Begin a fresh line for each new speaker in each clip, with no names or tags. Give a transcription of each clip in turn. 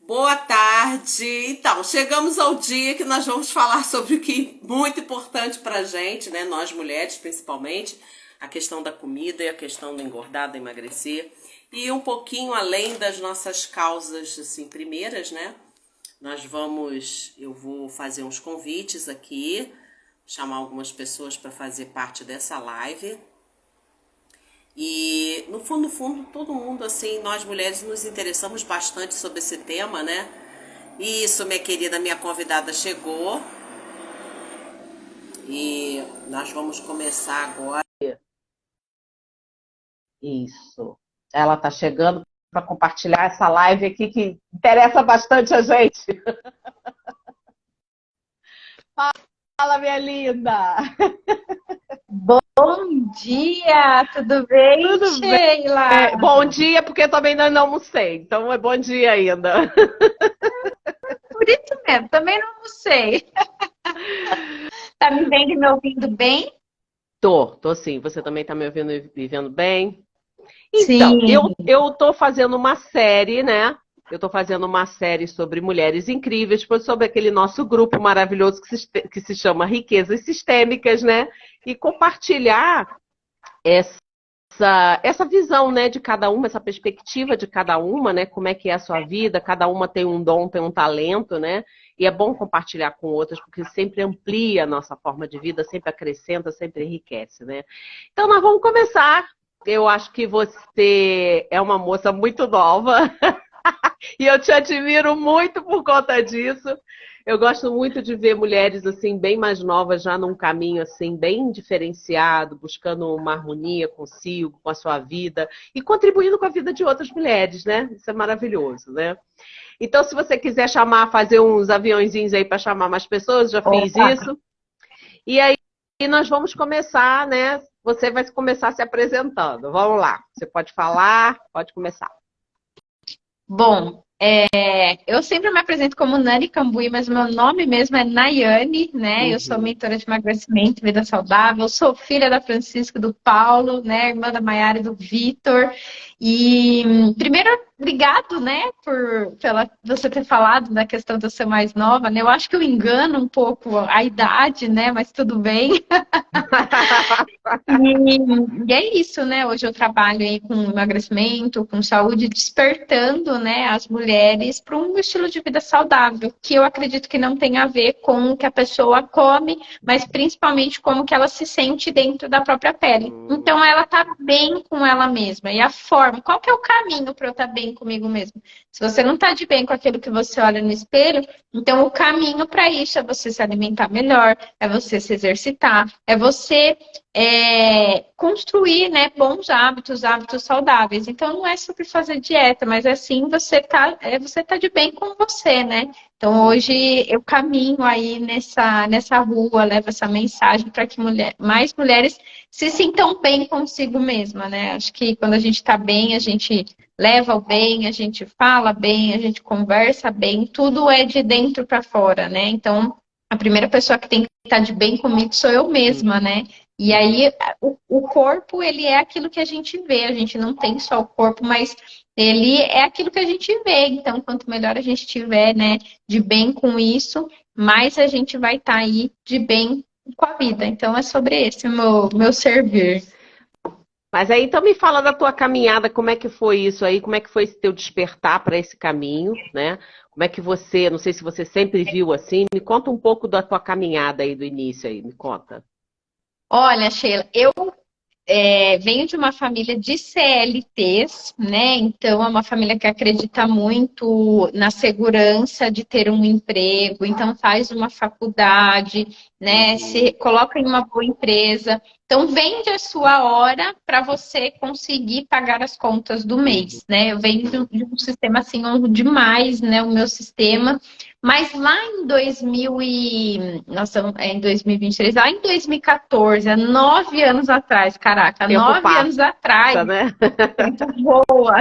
Boa tarde. Então, chegamos ao dia que nós vamos falar sobre o que é muito importante pra gente, né? Nós mulheres, principalmente, a questão da comida e a questão do engordar, do emagrecer. E um pouquinho além das nossas causas, assim, primeiras, né? Eu vou fazer uns convites aqui, chamar algumas pessoas para fazer parte dessa live. E no fundo, todo mundo, assim, nós mulheres nos interessamos bastante sobre esse tema, né? Isso, minha querida, minha convidada chegou e nós vamos começar agora.
Isso. Ela está chegando para compartilhar essa live aqui que interessa bastante a gente. Fala, minha linda!
Bom dia, tudo bem,
Tudo bem?
Sheila?
Bom dia, porque eu também ainda não almocei, então é bom dia ainda.
Por isso mesmo, também não almocei. Tá me vendo e me ouvindo bem?
Tô sim. Você também está me ouvindo e me vendo bem? Então,
Sim.
eu tô fazendo uma série, né? Eu tô fazendo uma série sobre mulheres incríveis, sobre aquele nosso grupo maravilhoso que se chama Riquezas Sistêmicas, né? E compartilhar essa visão, né, de cada uma, essa perspectiva de cada uma, né? Como é que é a sua vida, cada uma tem um dom, tem um talento, né? E é bom compartilhar com outras, porque sempre amplia a nossa forma de vida, sempre acrescenta, sempre enriquece, né? Então, nós vamos começar. Eu acho que você é uma moça muito nova e eu te admiro muito por conta disso. Eu gosto muito de ver mulheres assim bem mais novas já num caminho assim bem diferenciado, buscando uma harmonia consigo, com a sua vida e contribuindo com a vida de outras mulheres, né? Isso é maravilhoso, né? Então, se você quiser chamar, fazer uns aviãozinhos aí para chamar mais pessoas, já fiz
Opa.
isso. E aí nós vamos começar, né? Você vai começar se apresentando. Vamos lá. Você pode falar, pode começar.
Bom, eu sempre me apresento como Nani Cambuí, mas o meu nome mesmo é Nayane, né? Eu sou
Uhum.
mentora de emagrecimento, vida saudável, sou filha da Francisca e do Paulo, né? Irmã da Maiara e do Vitor. E primeiro, obrigado, né, pela você ter falado da questão de eu ser mais nova, né? Eu acho que eu engano um pouco a idade, né? Mas tudo bem. E é isso, né? Hoje eu trabalho aí com emagrecimento, com saúde, despertando, né, as mulheres para um estilo de vida saudável, que eu acredito que não tem a ver com o que a pessoa come, mas principalmente como que ela se sente dentro da própria pele. Então ela tá bem com ela mesma. E a forma, qual que é o caminho para eu estar bem comigo mesma? Se você não tá de bem com aquilo que você olha no espelho, então o caminho para isso é você se alimentar melhor, é você se exercitar, é você construir, né, bons hábitos, hábitos saudáveis. Então não é sobre fazer dieta, mas é sim você tá de bem com você, né? Então hoje eu caminho aí nessa rua, levo essa mensagem para que mais mulheres se sintam bem consigo mesma, né? Acho que quando a gente está bem, a gente leva o bem, a gente fala bem, a gente conversa bem, tudo é de dentro para fora, né? Então a primeira pessoa que tem que estar de bem comigo sou eu mesma, né? E aí, o corpo, ele é aquilo que a gente vê. A gente não tem só o corpo, mas ele é aquilo que a gente vê. Então, quanto melhor a gente tiver, né, de bem com isso, mais a gente vai estar aí de bem com a vida. Então, é sobre esse o meu servir.
Mas aí então me fala da tua caminhada, como é que foi isso aí, como é que foi esse teu despertar para esse caminho, né? Como é que você, não sei se você sempre viu assim, me conta um pouco da tua caminhada aí do início aí, me conta.
Olha, Sheila, eu venho de uma família de CLTs, né? Então, é uma família que acredita muito na segurança de ter um emprego, então faz uma faculdade, né? Se
Uhum.
coloca em uma boa empresa. Então, vende a sua hora para você conseguir pagar as contas do
Uhum.
mês, né? Eu venho de um sistema assim, demais, né? O meu sistema. Mas lá em 2000 e... Nossa, em 2023, lá em 2014, há 9 anos atrás, caraca,
Tempo
9 anos
passa,
atrás,
né?
tempo voa.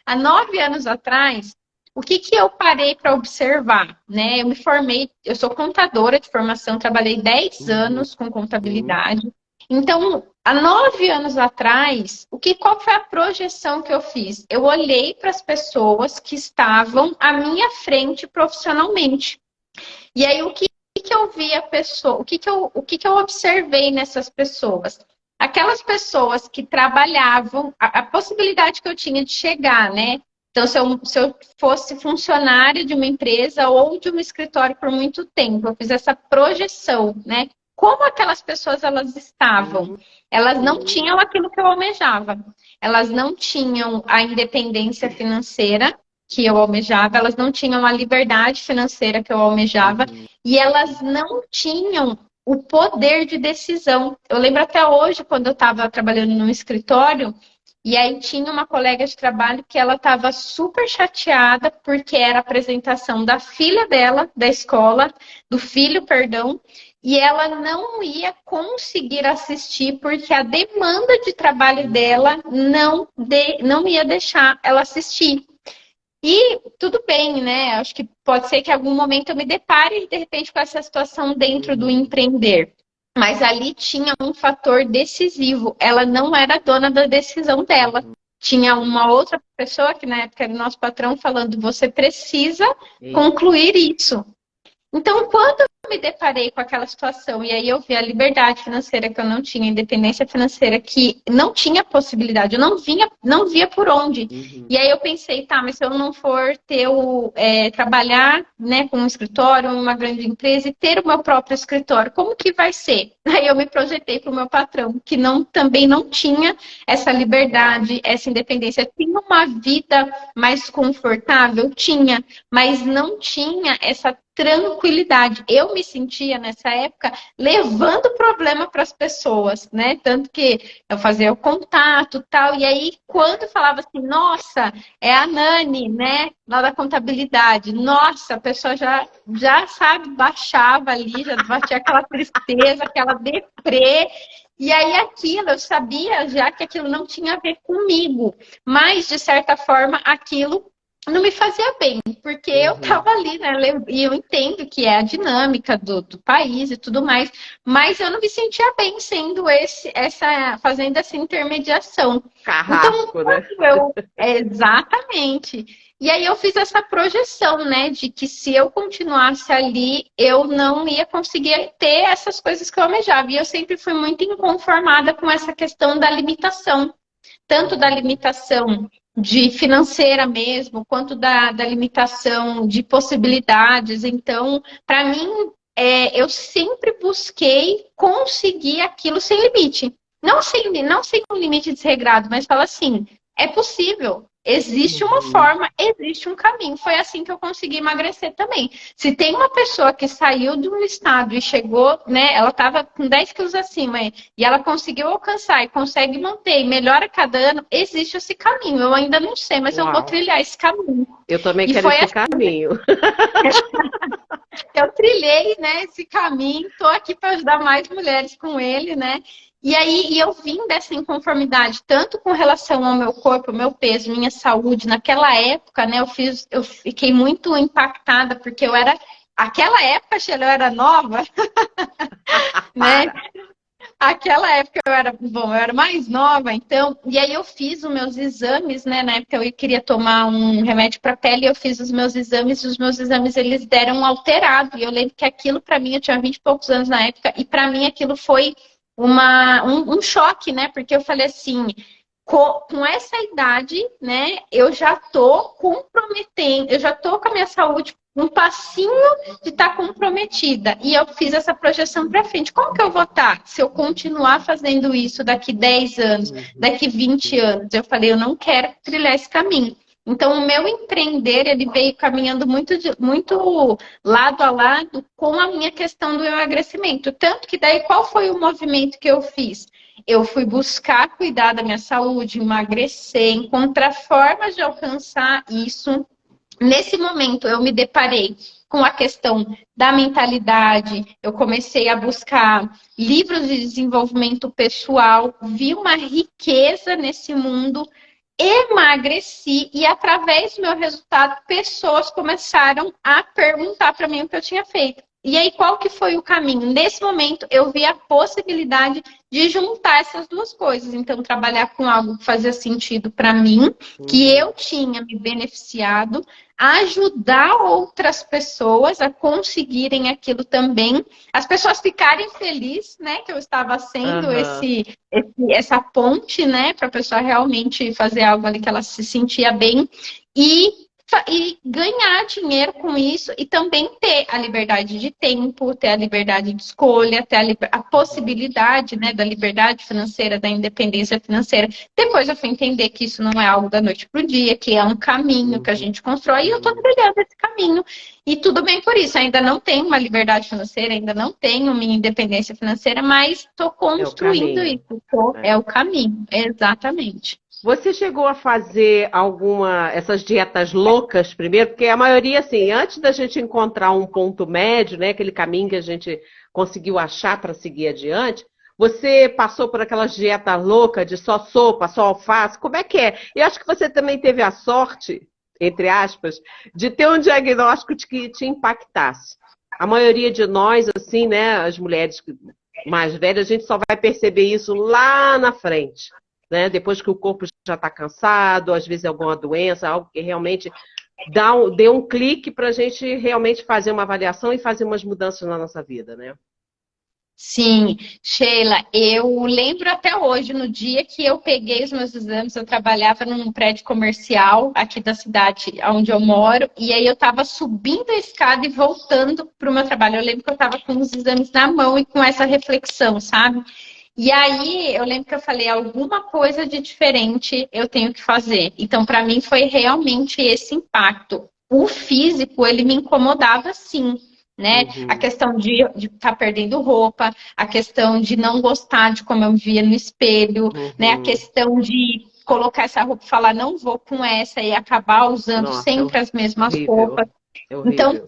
Há 9 anos atrás, o que que eu parei para observar, né? Eu me formei, eu sou contadora de formação, trabalhei 10
Uhum.
anos com contabilidade. Então, há 9 anos atrás, qual foi a projeção que eu fiz? Eu olhei para as pessoas que estavam à minha frente profissionalmente. E aí, o que eu vi a pessoa, o que eu observei nessas pessoas? Aquelas pessoas que trabalhavam, a possibilidade que eu tinha de chegar, né? Então, se eu fosse funcionária de uma empresa ou de um escritório por muito tempo, eu fiz essa projeção, né? Como aquelas pessoas elas estavam? Elas não tinham aquilo que eu almejava. Elas não tinham a independência financeira que eu almejava, elas não tinham a liberdade financeira que eu almejava, e elas não tinham o poder de decisão. Eu lembro até hoje, quando eu estava trabalhando num escritório, e aí tinha uma colega de trabalho que ela estava super chateada porque era a apresentação da filha dela, da escola, do filho, perdão, e ela não ia conseguir assistir porque a demanda de trabalho dela não ia deixar ela assistir. E tudo bem, né? Acho que pode ser que em algum momento eu me depare, de repente, com essa situação dentro do empreender. Mas ali tinha um fator decisivo. Ela não era dona da decisão dela. Tinha uma outra pessoa, que na época era o nosso patrão, falando: você precisa concluir isso. Então, quando eu me deparei com aquela situação, e aí eu vi a liberdade financeira que eu não tinha, a independência financeira que não tinha possibilidade, eu não via por onde. E aí eu pensei, tá, mas se eu não for trabalhar, né, com um escritório, uma grande empresa e ter o meu próprio escritório, como que vai ser? Aí eu me projetei para o meu patrão, que também não tinha essa liberdade, essa independência. Tinha uma vida mais confortável? Tinha, mas não tinha essa tranquilidade. Eu me sentia nessa época levando problema para as pessoas, né? Tanto que eu fazia o contato, tal, e aí quando falava assim, nossa, é a Nani, né? Lá da contabilidade. Nossa, a pessoa já sabe, baixava ali, já batia aquela tristeza, aquela deprê. E aí aquilo, eu sabia já que aquilo não tinha a ver comigo, mas de certa forma aquilo não me fazia bem, porque eu estava ali, né? E eu entendo que é a dinâmica do país e tudo mais, mas eu não me sentia bem sendo fazendo essa intermediação.
Carrasco,
Então,
né?
exatamente. E aí eu fiz essa projeção, né, de que se eu continuasse ali, eu não ia conseguir ter essas coisas que eu almejava. E eu sempre fui muito inconformada com essa questão da limitação, tanto da limitação de financeira mesmo, quanto da limitação de possibilidades. Então, para mim, eu sempre busquei conseguir aquilo sem limite. Não sem um limite desregrado, mas fala assim, é possível. Existe uma forma, existe um caminho. Foi assim que eu consegui emagrecer também. Se tem uma pessoa que saiu de um estado e chegou, né? Ela estava com 10 quilos acima e ela conseguiu alcançar e consegue manter e melhora cada ano, existe esse caminho. Eu ainda não sei, mas eu vou trilhar esse caminho.
Eu também quero esse caminho.
Eu trilhei, né, esse caminho, estou aqui para ajudar mais mulheres com ele, né? E aí eu vim dessa inconformidade, tanto com relação ao meu corpo, meu peso, minha saúde. Naquela época, né, eu fiquei muito impactada, porque aquela época, Sheila, eu era nova, né? Aquela época eu era mais nova, então, e aí eu fiz os meus exames, né? Na época eu queria tomar um remédio para pele, eu fiz os meus exames, e os meus exames eles deram um alterado. E eu lembro que aquilo para mim, eu tinha 20 e poucos anos na época, e para mim aquilo foi um choque, né? Porque eu falei assim, com essa idade, né? Eu já tô comprometendo, eu já tô com a minha saúde um passinho de estar comprometida. E eu fiz essa projeção para frente. Como que eu vou estar se eu continuar fazendo isso daqui 10 anos, daqui 20 anos? Eu falei, eu não quero trilhar esse caminho. Então, o meu empreender, ele veio caminhando muito lado a lado com a minha questão do emagrecimento. Tanto que daí, qual foi o movimento que eu fiz? Eu fui buscar cuidar da minha saúde, emagrecer, encontrar formas de alcançar isso. Nesse momento, eu me deparei com a questão da mentalidade, eu comecei a buscar livros de desenvolvimento pessoal, vi uma riqueza nesse mundo, emagreci e, através do meu resultado, pessoas começaram a perguntar para mim o que eu tinha feito. E aí, qual que foi o caminho? Nesse momento, eu vi a possibilidade de juntar essas duas coisas. Então, trabalhar com algo que fazia sentido para mim, que eu tinha me beneficiado, ajudar outras pessoas a conseguirem aquilo também, as pessoas ficarem felizes, né, que eu estava sendo essa ponte, né, para a pessoa realmente fazer algo ali que ela se sentia bem e ganhar dinheiro com isso e também ter a liberdade de tempo, ter a liberdade de escolha, ter a possibilidade, né, da liberdade financeira, da independência financeira. Depois eu fui entender que isso não é algo da noite para o dia, que é um caminho que a gente constrói e eu estou trilhando esse caminho. E tudo bem por isso. Ainda não tenho uma liberdade financeira, ainda não tenho minha independência financeira, mas estou construindo isso. É o caminho, exatamente.
Você chegou a fazer essas dietas loucas primeiro? Porque a maioria, assim, antes da gente encontrar um ponto médio, né, aquele caminho que a gente conseguiu achar para seguir adiante, você passou por aquelas dietas loucas de só sopa, só alface? Como é que é? Eu acho que você também teve a sorte, entre aspas, de ter um diagnóstico que te impactasse. A maioria de nós, assim, né, as mulheres mais velhas, a gente só vai perceber isso lá na frente. Né? Depois que o corpo já está cansado, às vezes é alguma doença, algo que realmente deu um clique para a gente realmente fazer uma avaliação e fazer umas mudanças na nossa vida, né?
Sim, Sheila, eu lembro até hoje, no dia que eu peguei os meus exames, eu trabalhava num prédio comercial aqui da cidade onde eu moro, e aí eu estava subindo a escada e voltando para o meu trabalho. Eu lembro que eu estava com os exames na mão e com essa reflexão, sabe? E aí, eu lembro que eu falei, alguma coisa de diferente eu tenho que fazer. Então, para mim, foi realmente esse impacto. O físico, ele me incomodava, sim, né? A questão de estar perdendo roupa, a questão de não gostar de como eu me via no espelho, né? A questão de colocar essa roupa e falar, não vou com essa e acabar usando sempre as mesmas roupas. Então,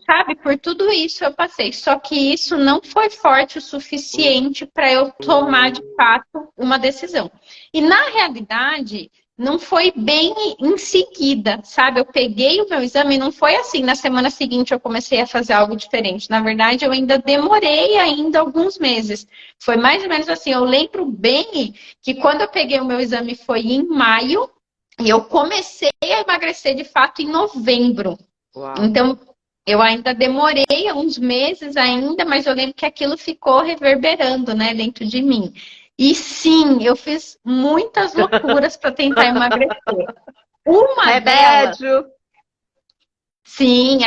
sabe, por tudo isso eu passei. Só que isso não foi forte o suficiente para eu tomar, de fato, uma decisão. E, na realidade, não foi bem em seguida, sabe? Eu peguei o meu exame e não foi assim. Na semana seguinte eu comecei a fazer algo diferente. Na verdade, eu ainda demorei alguns meses. Foi mais ou menos assim. Eu lembro bem que quando eu peguei o meu exame foi em maio e eu comecei a emagrecer, de fato, em novembro. Uau. Então, eu ainda demorei uns meses ainda, mas eu lembro que aquilo ficou reverberando, né, dentro de mim. E sim, eu fiz muitas loucuras para tentar emagrecer. Uma delas... Sim,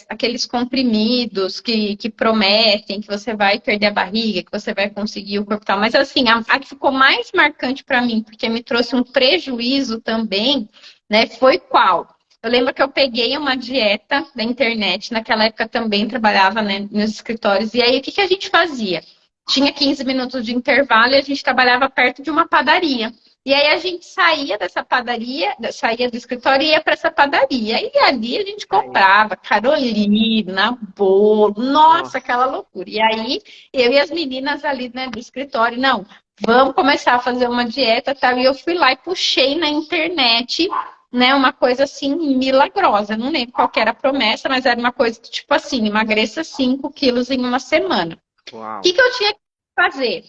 aqueles comprimidos que prometem que você vai perder a barriga, que você vai conseguir o corpo tal. Mas assim, a que ficou mais marcante para mim, porque me trouxe um prejuízo também, né, foi qual? Eu lembro que eu peguei uma dieta da internet, naquela época também trabalhava, né, nos escritórios, e aí o que a gente fazia? Tinha 15 minutos de intervalo e a gente trabalhava perto de uma padaria. E aí a gente saía dessa padaria, saía do escritório e ia para essa padaria. E ali a gente comprava Carolina, bolo, nossa, aquela loucura. E aí eu e as meninas ali, né, do escritório, não, vamos começar a fazer uma dieta, tal. E eu fui lá e puxei na internet, né, uma coisa assim milagrosa. Não lembro qual que era a promessa, mas era uma coisa tipo assim, emagreça 5 quilos em uma semana. O que eu tinha que fazer?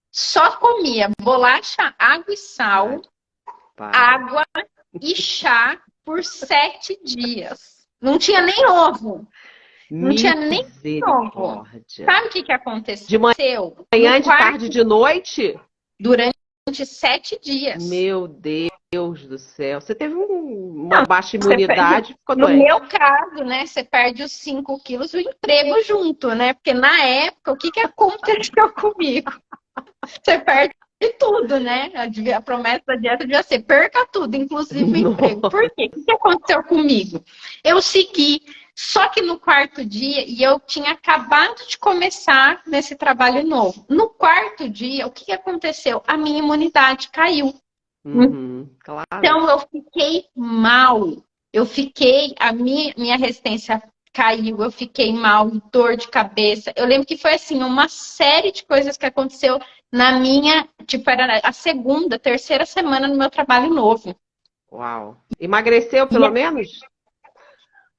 Só comia bolacha, água e sal, água e chá por 7 dias. Não tinha nem ovo. Não tinha nem ovo. Sabe o que aconteceu?
De manhã, de tarde, de noite?
Durante 7 dias.
Meu Deus do céu. Você teve uma baixa imunidade, ficou doente.
No meu caso, né, você perde os 5 quilos, o emprego junto, né? Porque na época, o que aconteceu comigo? Você perde tudo, né? A promessa da dieta devia ser perca tudo, inclusive o emprego. Por quê? O que aconteceu comigo? Eu segui, só que no 4º dia, e eu tinha acabado de começar nesse trabalho novo. No 4º dia, o que aconteceu? A minha imunidade caiu.
Claro.
Então, eu fiquei mal. A minha resistência caiu, eu fiquei mal, dor de cabeça. Eu lembro que foi assim, uma série de coisas que aconteceu na minha, tipo, era a 2ª, 3ª semana no meu trabalho novo.
Uau. Emagreceu pelo menos?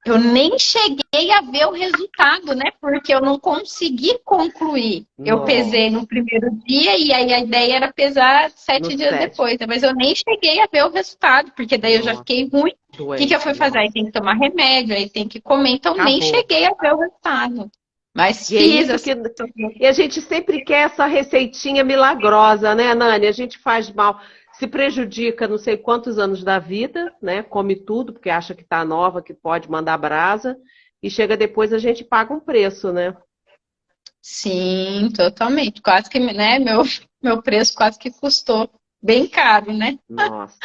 Eu nem cheguei a ver o resultado, né? Porque eu não consegui concluir. Eu
Nossa,
pesei no primeiro dia e aí a ideia era pesar
no
7 dias
7.
depois, né? Mas eu nem cheguei a ver o resultado, porque daí eu já
Nossa,
fiquei ruim. O que que eu
doente,
fui fazer? Aí
nossa.
tem que tomar remédio, aí tem que comer, então nem
Acabou.
cheguei a ver o resultado. Mas
E é
fiz
isso
assim.
que. E a gente sempre quer essa receitinha milagrosa, né, Nani? A gente faz mal, se prejudica não sei quantos anos da vida, né? Come tudo, porque acha que tá nova, que pode mandar brasa, e chega depois a gente paga um preço, né?
Sim, totalmente. Quase que, né? Meu preço quase que custou bem caro, né?
Nossa.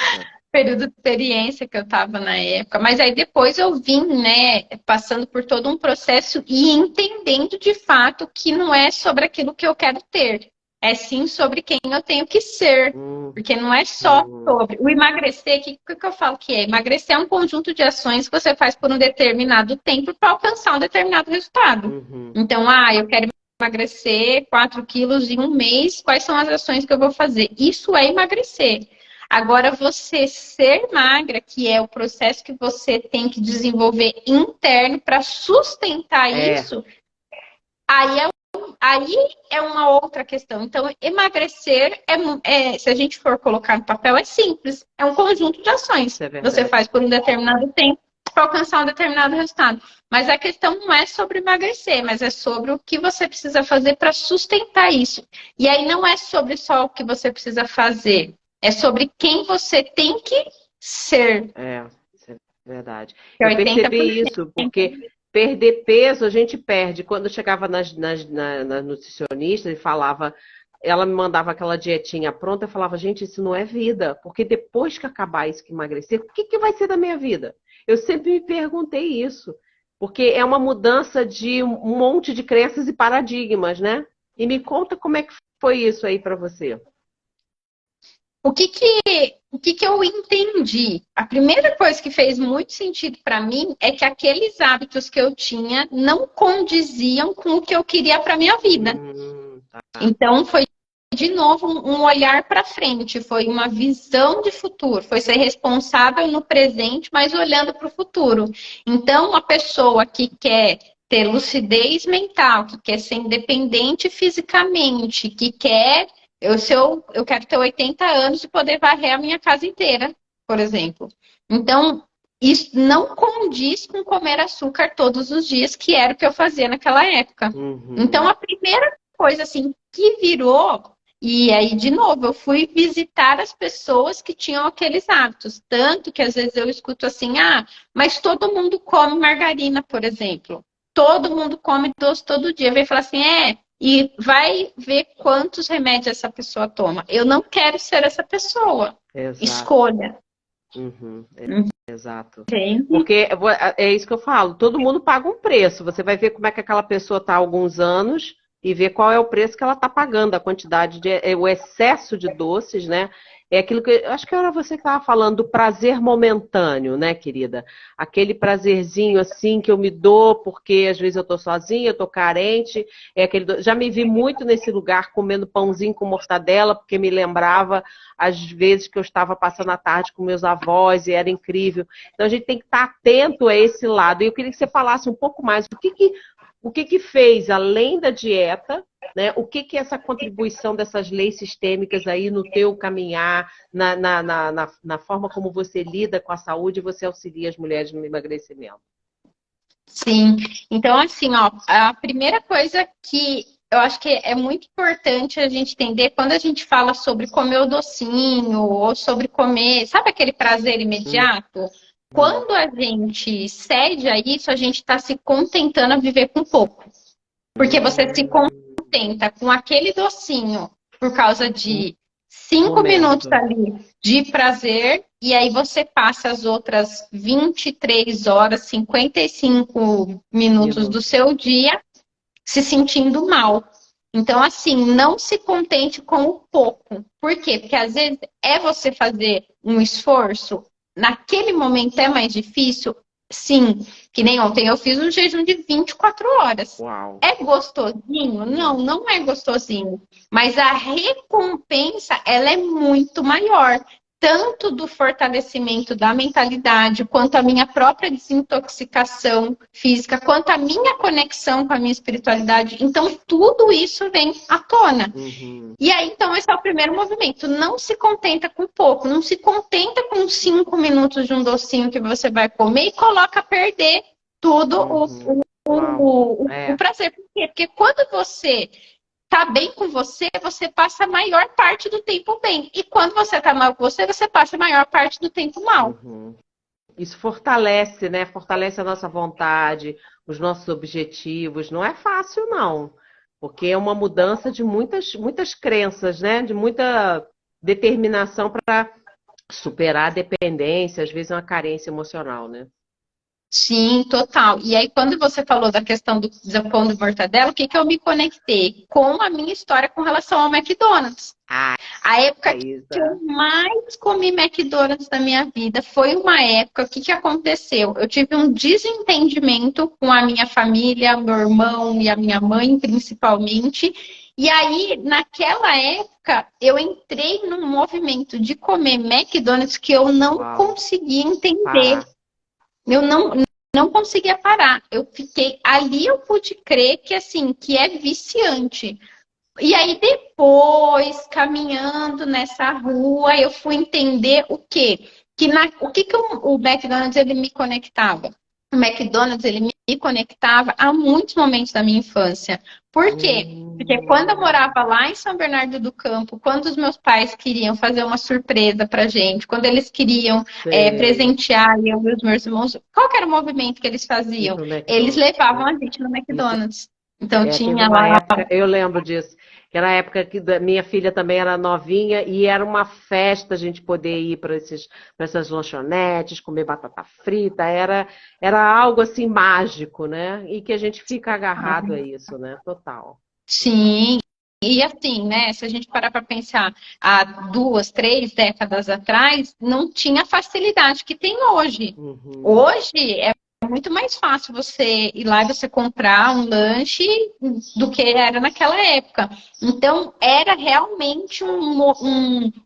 Período de experiência que eu estava na época. Mas aí depois eu vim, né, passando por todo um processo e entendendo de fato que não é sobre aquilo que eu quero ter, é sim sobre quem eu tenho que ser.
Hum,
Porque não é só
hum,
sobre o emagrecer. O que eu falo que é? Emagrecer é um conjunto de ações que você faz por um determinado tempo para alcançar um determinado resultado.
uhum.
Então, eu quero emagrecer 4 quilos em um mês, quais são as ações que eu vou fazer? Isso é emagrecer. Agora, você ser magra, que é o processo que você tem que desenvolver interno para sustentar
É,
isso, aí é, aí é uma outra questão. Então, emagrecer, se a gente for colocar no papel, é simples. É um conjunto de ações.
isso é
Você
verdade.
faz por um determinado tempo para alcançar um determinado resultado. Mas a questão não é sobre emagrecer, mas é sobre o que você precisa fazer para sustentar isso. E aí não é sobre só o que você precisa fazer. É sobre quem você tem que ser.
Isso é verdade.
Que é
Eu
80%.
percebi isso, porque perder peso a gente perde. Quando eu chegava na nutricionista e falava, ela me mandava aquela dietinha pronta, eu falava, gente, isso não é vida, porque depois que acabar isso que emagrecer, o que que vai ser da minha vida? Eu sempre me perguntei isso, porque é uma mudança de um monte de crenças e paradigmas, né? E me conta como é que foi isso aí para você.
O que que eu entendi? A primeira coisa que fez muito sentido para mim é que aqueles hábitos que eu tinha não condiziam com o que eu queria para minha vida.
Tá.
Então, foi de novo um olhar para frente, foi uma visão de futuro, foi ser responsável no presente, mas olhando para o futuro. Então, a pessoa que quer ter lucidez mental, que quer ser independente fisicamente, que quer. Se eu quero ter 80 anos e poder varrer a minha casa inteira, por exemplo. Então, isso não condiz com comer açúcar todos os dias, que era o que eu fazia naquela época. Então,
Uhum.
a primeira coisa assim que virou, e aí de novo eu fui visitar as pessoas que tinham aqueles hábitos, tanto que às vezes eu escuto assim, mas todo mundo come margarina, por exemplo, todo mundo come doce todo dia, vem falar assim, e vai ver quantos remédios essa pessoa toma. Eu não quero ser essa pessoa.
Exato.
Escolha.
Uhum. Exato.
Entende?
Porque é isso que eu falo, todo mundo paga um preço. Você vai ver como é que aquela pessoa está há alguns anos e ver qual é o preço que ela está pagando, a quantidade o excesso de doces, né? É aquilo que acho que era você que estava falando do prazer momentâneo, né, querida? Aquele prazerzinho assim que eu me dou porque às vezes eu estou sozinha, eu estou carente. Já me vi muito nesse lugar comendo pãozinho com mortadela porque me lembrava às vezes que eu estava passando a tarde com meus avós e era incrível. Então a gente tem que estar atento a esse lado. E eu queria que você falasse um pouco mais o que fez, além da dieta, né? O que essa contribuição dessas leis sistêmicas aí no teu caminhar, na forma como você lida com a saúde e você auxilia as mulheres no emagrecimento?
Sim. Então, assim, ó, a primeira coisa que eu acho que é muito importante a gente entender quando a gente fala sobre comer o docinho ou sobre comer, sabe aquele prazer imediato?
Uhum.
Quando a gente cede a isso, a gente está se contentando a viver com pouco. Porque você se contenta com aquele docinho por causa de 5 minutos
Momento.
ali de prazer, e aí você passa as outras 23 horas, 55 minutos do
Minuto.
seu dia se sentindo mal. Então, assim, não se contente com o pouco. Por quê? Porque às vezes é você fazer um esforço, naquele momento é mais difícil, sim. Que nem ontem eu fiz um jejum de 24 horas.
Uau.
É gostosinho? Não, não é gostosinho. Mas a recompensa, ela é muito maior. tanto do fortalecimento da mentalidade, quanto a minha própria desintoxicação física, quanto a minha conexão com a minha espiritualidade. Então, tudo isso vem à tona.
Uhum.
E aí, então, esse é o primeiro movimento. Não se contenta com pouco, não se contenta com 5 minutos de um docinho que você vai comer e coloca a perder tudo o prazer. Por quê? Porque quando você tá bem com você, você passa a maior parte do tempo bem. E quando você tá mal com você, você passa a maior parte do tempo mal.
Uhum. Isso fortalece, né? Fortalece a nossa vontade, os nossos objetivos. Não é fácil, não. Porque é uma mudança de muitas crenças, né? De muita determinação para superar a dependência, às vezes uma carência emocional, né?
Sim, total. E aí, quando você falou da questão do pão de mortadela, o que eu me conectei? Com a minha história com relação ao McDonald's. A época que eu mais comi McDonald's na minha vida foi uma época, o que aconteceu? Eu tive um desentendimento com a minha família, meu irmão e a minha mãe, principalmente. E aí, naquela época, eu entrei num movimento de comer McDonald's que eu não conseguia entender. Eu não conseguia parar. Eu fiquei ali, eu pude crer que assim, que é viciante. E aí depois, caminhando nessa rua, eu fui entender o quê? O que o McDonald's ele me conectava? O McDonald's ele me conectava a muitos momentos da minha infância. Por quê? Porque quando eu morava lá em São Bernardo do Campo, quando os meus pais queriam fazer uma surpresa pra gente, quando eles queriam presentear eu e os meus irmãos, qual que era o movimento que eles faziam? Eles levavam a gente no McDonald's. Então tinha lá...
época, eu lembro disso, que era a época que minha filha também era novinha e era uma festa a gente poder ir para essas lanchonetes, comer batata frita, era algo assim mágico, né? E que a gente fica agarrado a isso, né? Total.
Sim, e assim, né? Se a gente parar para pensar, há 2, 3 décadas atrás, não tinha a facilidade que tem hoje.
Uhum.
Hoje é muito mais fácil você ir lá e você comprar um lanche do que era naquela época. Então, era realmente um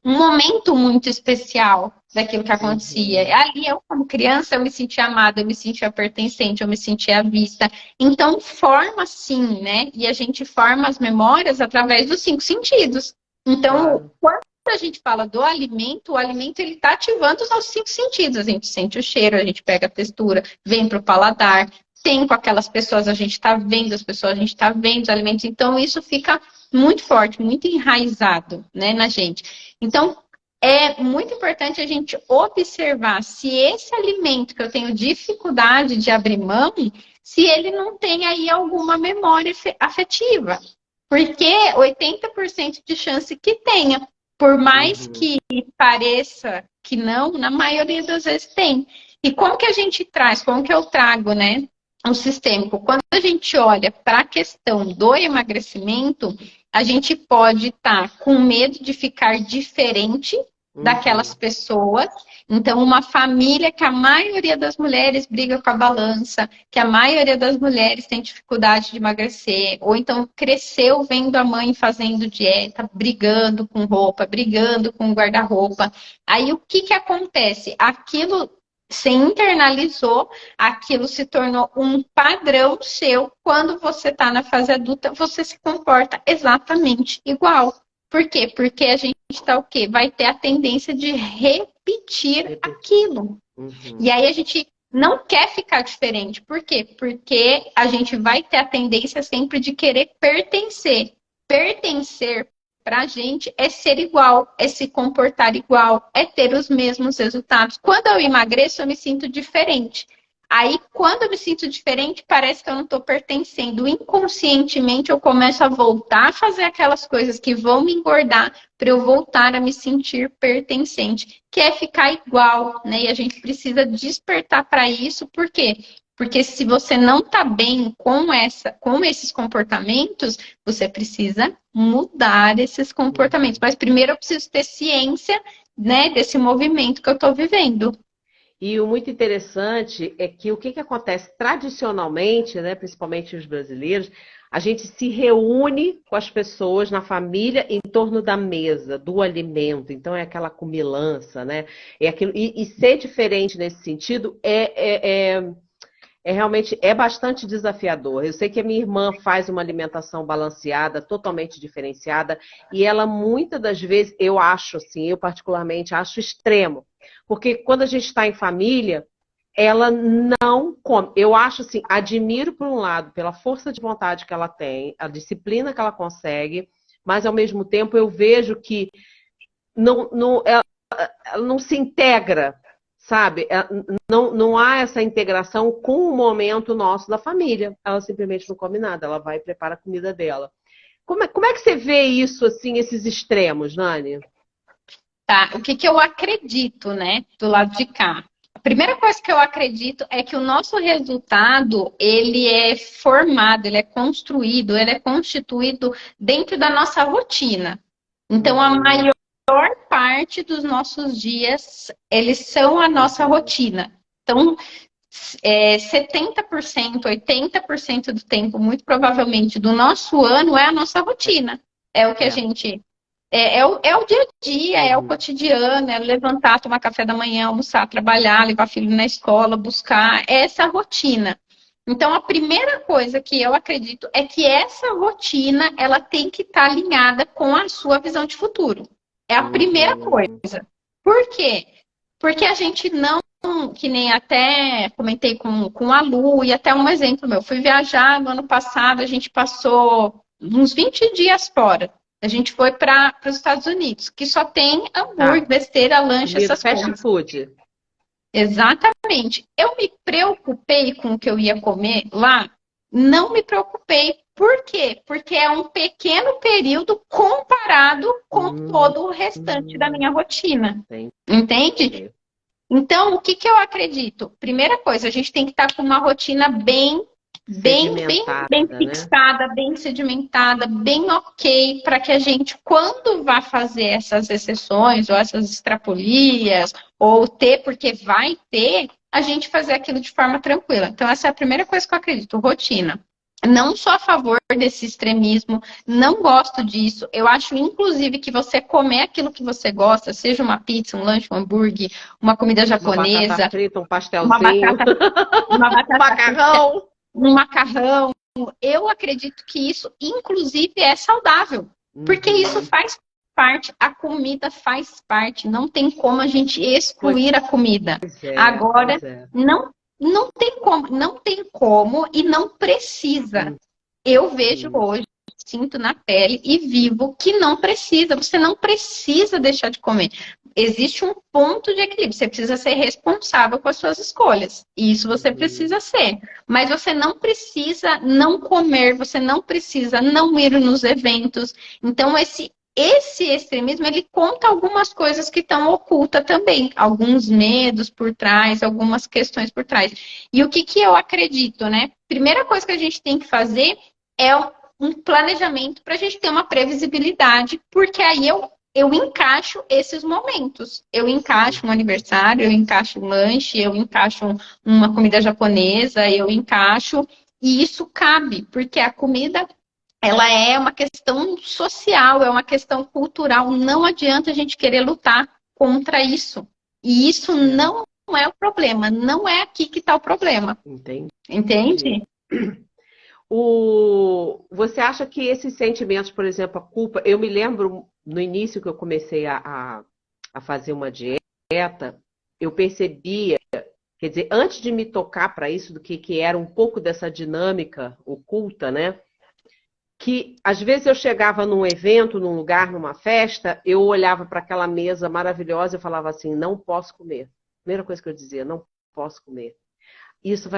momento muito especial daquilo que acontecia. Ali, eu como criança, eu me sentia amada, eu me sentia pertencente, eu me sentia vista. Então, forma sim, né? E a gente forma as memórias através dos 5 sentidos. Então, quando a gente fala do alimento, o alimento ele está ativando os nossos 5 sentidos. A gente sente o cheiro, a gente pega a textura, vem para o paladar, tem com aquelas pessoas, a gente está vendo as pessoas, a gente está vendo os alimentos. Então, isso fica muito forte, muito enraizado, né, na gente. Então, é muito importante a gente observar se esse alimento que eu tenho dificuldade de abrir mão, se ele não tem aí alguma memória afetiva. Porque 80% de chance que tenha. Por mais que pareça que não, na maioria das vezes tem. E como que a gente traz, como que eu trago, né, o sistêmico? Quando a gente olha para a questão do emagrecimento, a gente pode estar com medo de ficar diferente daquelas pessoas. Então, uma família que a maioria das mulheres briga com a balança, que a maioria das mulheres tem dificuldade de emagrecer, ou então cresceu vendo a mãe fazendo dieta, brigando com roupa, brigando com guarda-roupa. Aí, o que acontece? Aquilo se internalizou, aquilo se tornou um padrão seu. Quando você está na fase adulta, você se comporta exatamente igual. Por quê? Porque a gente tá o quê? Vai ter a tendência de repetir aquilo. E aí a gente não quer ficar diferente. Por quê? Porque a gente vai ter a tendência sempre de querer pertencer. Pertencer pra gente é ser igual, é se comportar igual, é ter os mesmos resultados. Quando eu emagreço, eu me sinto diferente. Aí, quando eu me sinto diferente, parece que eu não estou pertencendo. Inconscientemente, eu começo a voltar a fazer aquelas coisas que vão me engordar para eu voltar a me sentir pertencente, que é ficar igual, né? E a gente precisa despertar para isso, por quê? Porque se você não está bem com esses comportamentos, você precisa mudar esses comportamentos. Mas primeiro eu preciso ter ciência, né, desse movimento que eu estou vivendo.
E o muito interessante é que o que acontece tradicionalmente, né, principalmente os brasileiros, a gente se reúne com as pessoas na família em torno da mesa, do alimento. Então é aquela comilança, né? É aquilo, e ser diferente nesse sentido realmente bastante desafiador. Eu sei que a minha irmã faz uma alimentação balanceada, totalmente diferenciada, e ela muitas das vezes, eu acho assim, eu particularmente acho extremo. Porque quando a gente está em família, ela não come. Eu acho assim, admiro por um lado pela força de vontade que ela tem, a disciplina que ela consegue, mas ao mesmo tempo eu vejo que ela não se integra, sabe? Não há essa integração com o momento nosso da família. Ela simplesmente não come nada, ela vai e prepara a comida dela. Como é que você vê isso, assim, esses extremos, Nani?
Tá, o que eu acredito, né, do lado de cá? A primeira coisa que eu acredito é que o nosso resultado, ele é formado, ele é construído, ele é constituído dentro da nossa rotina. Então, a maior parte dos nossos dias, eles são a nossa rotina. Então, 70%, 80% do tempo, muito provavelmente, do nosso ano é a nossa rotina. É o que a gente... É o dia a dia, é o cotidiano, é levantar, tomar café da manhã, almoçar, trabalhar, levar filho na escola, buscar, essa rotina. Então, a primeira coisa que eu acredito é que essa rotina, ela tem que estar alinhada com a sua visão de futuro. É a primeira coisa. Por quê? Porque a gente não, que nem até comentei com a Lu, e até um exemplo meu, fui viajar no ano passado, a gente passou uns 20 dias fora. A gente foi para os Estados Unidos, que só tem hambúrguer, besteira, lanche, essas coisas.
Fast food.
Exatamente. Eu me preocupei com o que eu ia comer lá? Não me preocupei. Por quê? Porque é um pequeno período comparado com todo o restante da minha rotina. Entende? Então, o que eu acredito? Primeira coisa, a gente tem que estar com uma rotina bem fixada, né? Bem sedimentada, bem ok, para que a gente, quando vá fazer essas exceções, ou essas extrapolias, ou ter, porque vai ter, a gente fazer aquilo de forma tranquila. Então, essa é a primeira coisa que eu acredito, rotina. Não sou a favor desse extremismo, não gosto disso. Eu acho, inclusive, que você comer aquilo que você gosta, seja uma pizza, um lanche, um hambúrguer, uma comida japonesa,
uma batata frita, um pastelzinho,
uma batata
macarrão.
Um macarrão, eu acredito que isso, inclusive, é saudável. Porque isso faz parte, a comida faz parte. Não tem como a gente excluir a comida. Agora, não tem como e não precisa. Eu vejo hoje, sinto na pele e vivo que não precisa. Você não precisa deixar de comer. Existe um ponto de equilíbrio. Você precisa ser responsável com as suas escolhas. E isso você precisa ser. Mas você não precisa não comer, você não precisa não ir nos eventos. Então, esse extremismo, ele conta algumas coisas que estão ocultas também. Alguns medos por trás, algumas questões por trás. E o que eu acredito, né? Primeira coisa que a gente tem que fazer é um planejamento para a gente ter uma previsibilidade, porque aí eu encaixo esses momentos. Eu encaixo um aniversário, eu encaixo um lanche, eu encaixo uma comida japonesa, eu encaixo, e isso cabe, porque a comida, ela é uma questão social, é uma questão cultural. Não adianta a gente querer lutar contra isso. E isso não é o problema, não é aqui que está o problema. Entende?
Você acha que esses sentimentos, por exemplo, a culpa... Eu me lembro, no início que eu comecei a fazer uma dieta, eu percebia, quer dizer, antes de me tocar para isso, do que era um pouco dessa dinâmica oculta, né? Que às vezes eu chegava num evento, num lugar, numa festa, eu olhava para aquela mesa maravilhosa e falava assim, não posso comer. Primeira coisa que eu dizia, não posso comer. Isso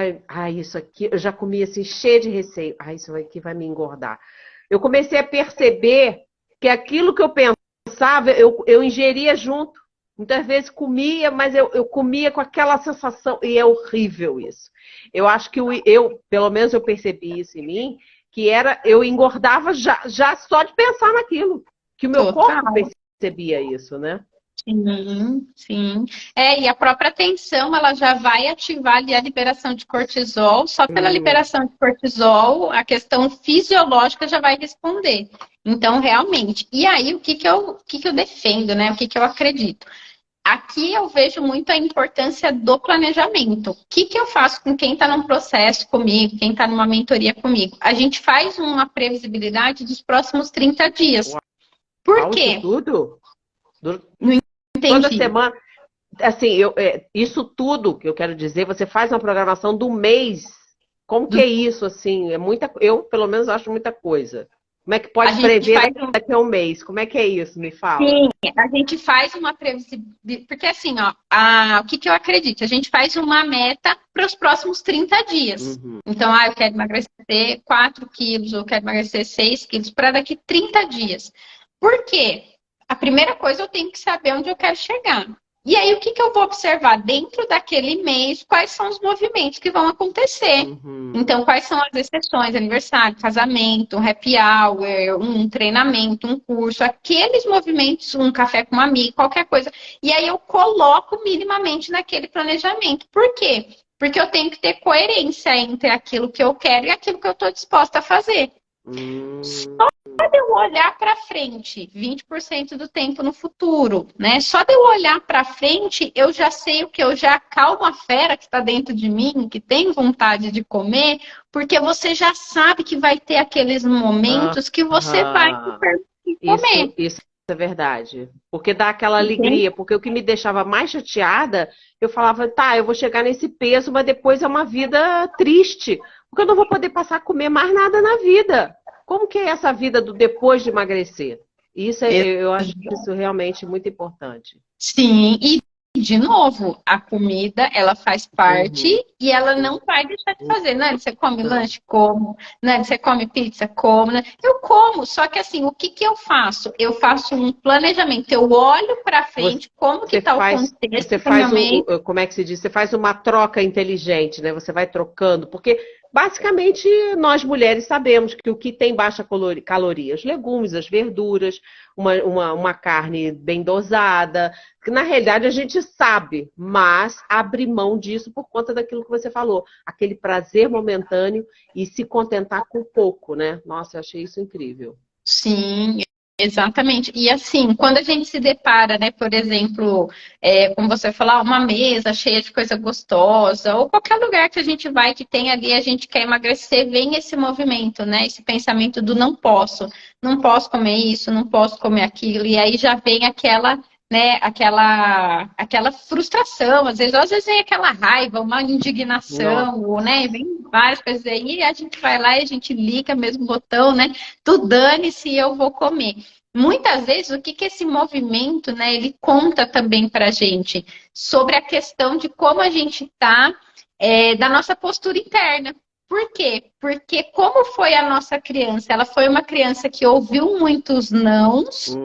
aqui, eu já comia assim, cheio de receio. Isso aqui vai me engordar. Eu comecei a perceber que aquilo que eu pensava, eu ingeria junto. Muitas vezes comia, mas eu comia com aquela sensação, e é horrível isso. Eu acho que pelo menos eu percebi isso em mim, que eu engordava já só de pensar naquilo. Que o meu corpo percebia isso, né?
Sim, sim. E a própria tensão, ela já vai ativar ali a liberação de cortisol. Só pela
Hum,
liberação de cortisol, a questão fisiológica já vai responder. Então, realmente. E aí, o que que eu defendo, né? O que que eu acredito? Aqui eu vejo muito a importância do planejamento. O que que eu faço com quem está num processo comigo, quem está numa mentoria comigo? A gente faz uma previsibilidade dos próximos 30 dias. Por
uau, isso
quê?
tudo?
Não
Toda
entendi.
semana. Assim, isso tudo que eu quero dizer, você faz uma programação do mês. Como que é isso, assim? É muita, eu, pelo menos, acho muita coisa. Como é que
A
pode
gente
prever
faz
daqui a um mês? Como é que é isso? Me fala.
Sim, a gente faz uma previsibilidade, porque assim, ó, o que que eu acredito? A gente faz uma meta para os próximos 30 dias.
Uhum.
Então, eu quero emagrecer 4 quilos, ou quero emagrecer 6 quilos para daqui 30 dias. Por quê? A primeira coisa, eu tenho que saber onde eu quero chegar. E aí, o que que eu vou observar dentro daquele mês? Quais são os movimentos que vão acontecer?
Uhum.
Então, quais são as exceções? Aniversário, casamento, um happy hour, um treinamento, um curso, aqueles movimentos, um café com uma amiga, qualquer coisa. E aí eu coloco minimamente naquele planejamento. Por quê? Porque eu tenho que ter coerência entre aquilo que eu quero e aquilo que eu estou disposta a fazer.
Hum.
Só de eu olhar para frente, 20% do tempo no futuro, né? Só de eu olhar para frente, eu já sei o que eu já acalmo a fera que está dentro de mim, que tem vontade de comer, porque você já sabe que vai ter aqueles momentos que você vai se
Aham.
permitir
Isso,
comer.
isso é verdade. Porque dá aquela
Entende?
alegria. Porque o que me deixava mais chateada, eu falava, tá, eu vou chegar nesse peso, mas depois é uma vida triste. Porque eu não vou poder passar a comer mais nada na vida. Como que é essa vida do depois de emagrecer? Isso eu acho isso realmente muito importante.
Sim, e de novo, a comida, ela faz parte
Uhum.
e ela não vai deixar de fazer. Nani, você come
Não.
lanche? Como. Nani, você come pizza? Como. Né? Eu como, só que assim, o que que eu faço? Eu faço um planejamento, eu olho para frente, como que
Você
está o
faz,
contexto
você
do meu
faz
mês.
como é que se diz? Você faz uma troca inteligente, né? Você vai trocando, porque basicamente nós mulheres sabemos que o que tem baixa caloria, os legumes, as verduras, uma carne bem dosada, que na realidade a gente sabe, mas abre mão disso por conta daquilo que você falou, aquele prazer momentâneo e se contentar com pouco, né? Nossa, eu achei isso incrível.
Sim, exatamente. E assim, quando a gente se depara, né, por exemplo, como você falar, uma mesa cheia de coisa gostosa, ou qualquer lugar que a gente vai que tem ali, a gente quer emagrecer, vem esse movimento, né, esse pensamento do não posso comer isso, não posso comer aquilo, e aí já vem aquela, né, aquela frustração, às vezes vem aquela raiva, uma
Nossa.
indignação, ou, né, vem várias coisas aí, e a gente vai lá e a gente liga mesmo o botão, né, tu dane-se, eu vou comer. Muitas vezes, o que que esse movimento, né, ele conta também para a gente sobre a questão de como a gente está, da nossa postura interna. Por quê? Porque como foi a nossa criança? Ela foi uma criança que ouviu muitos nãos,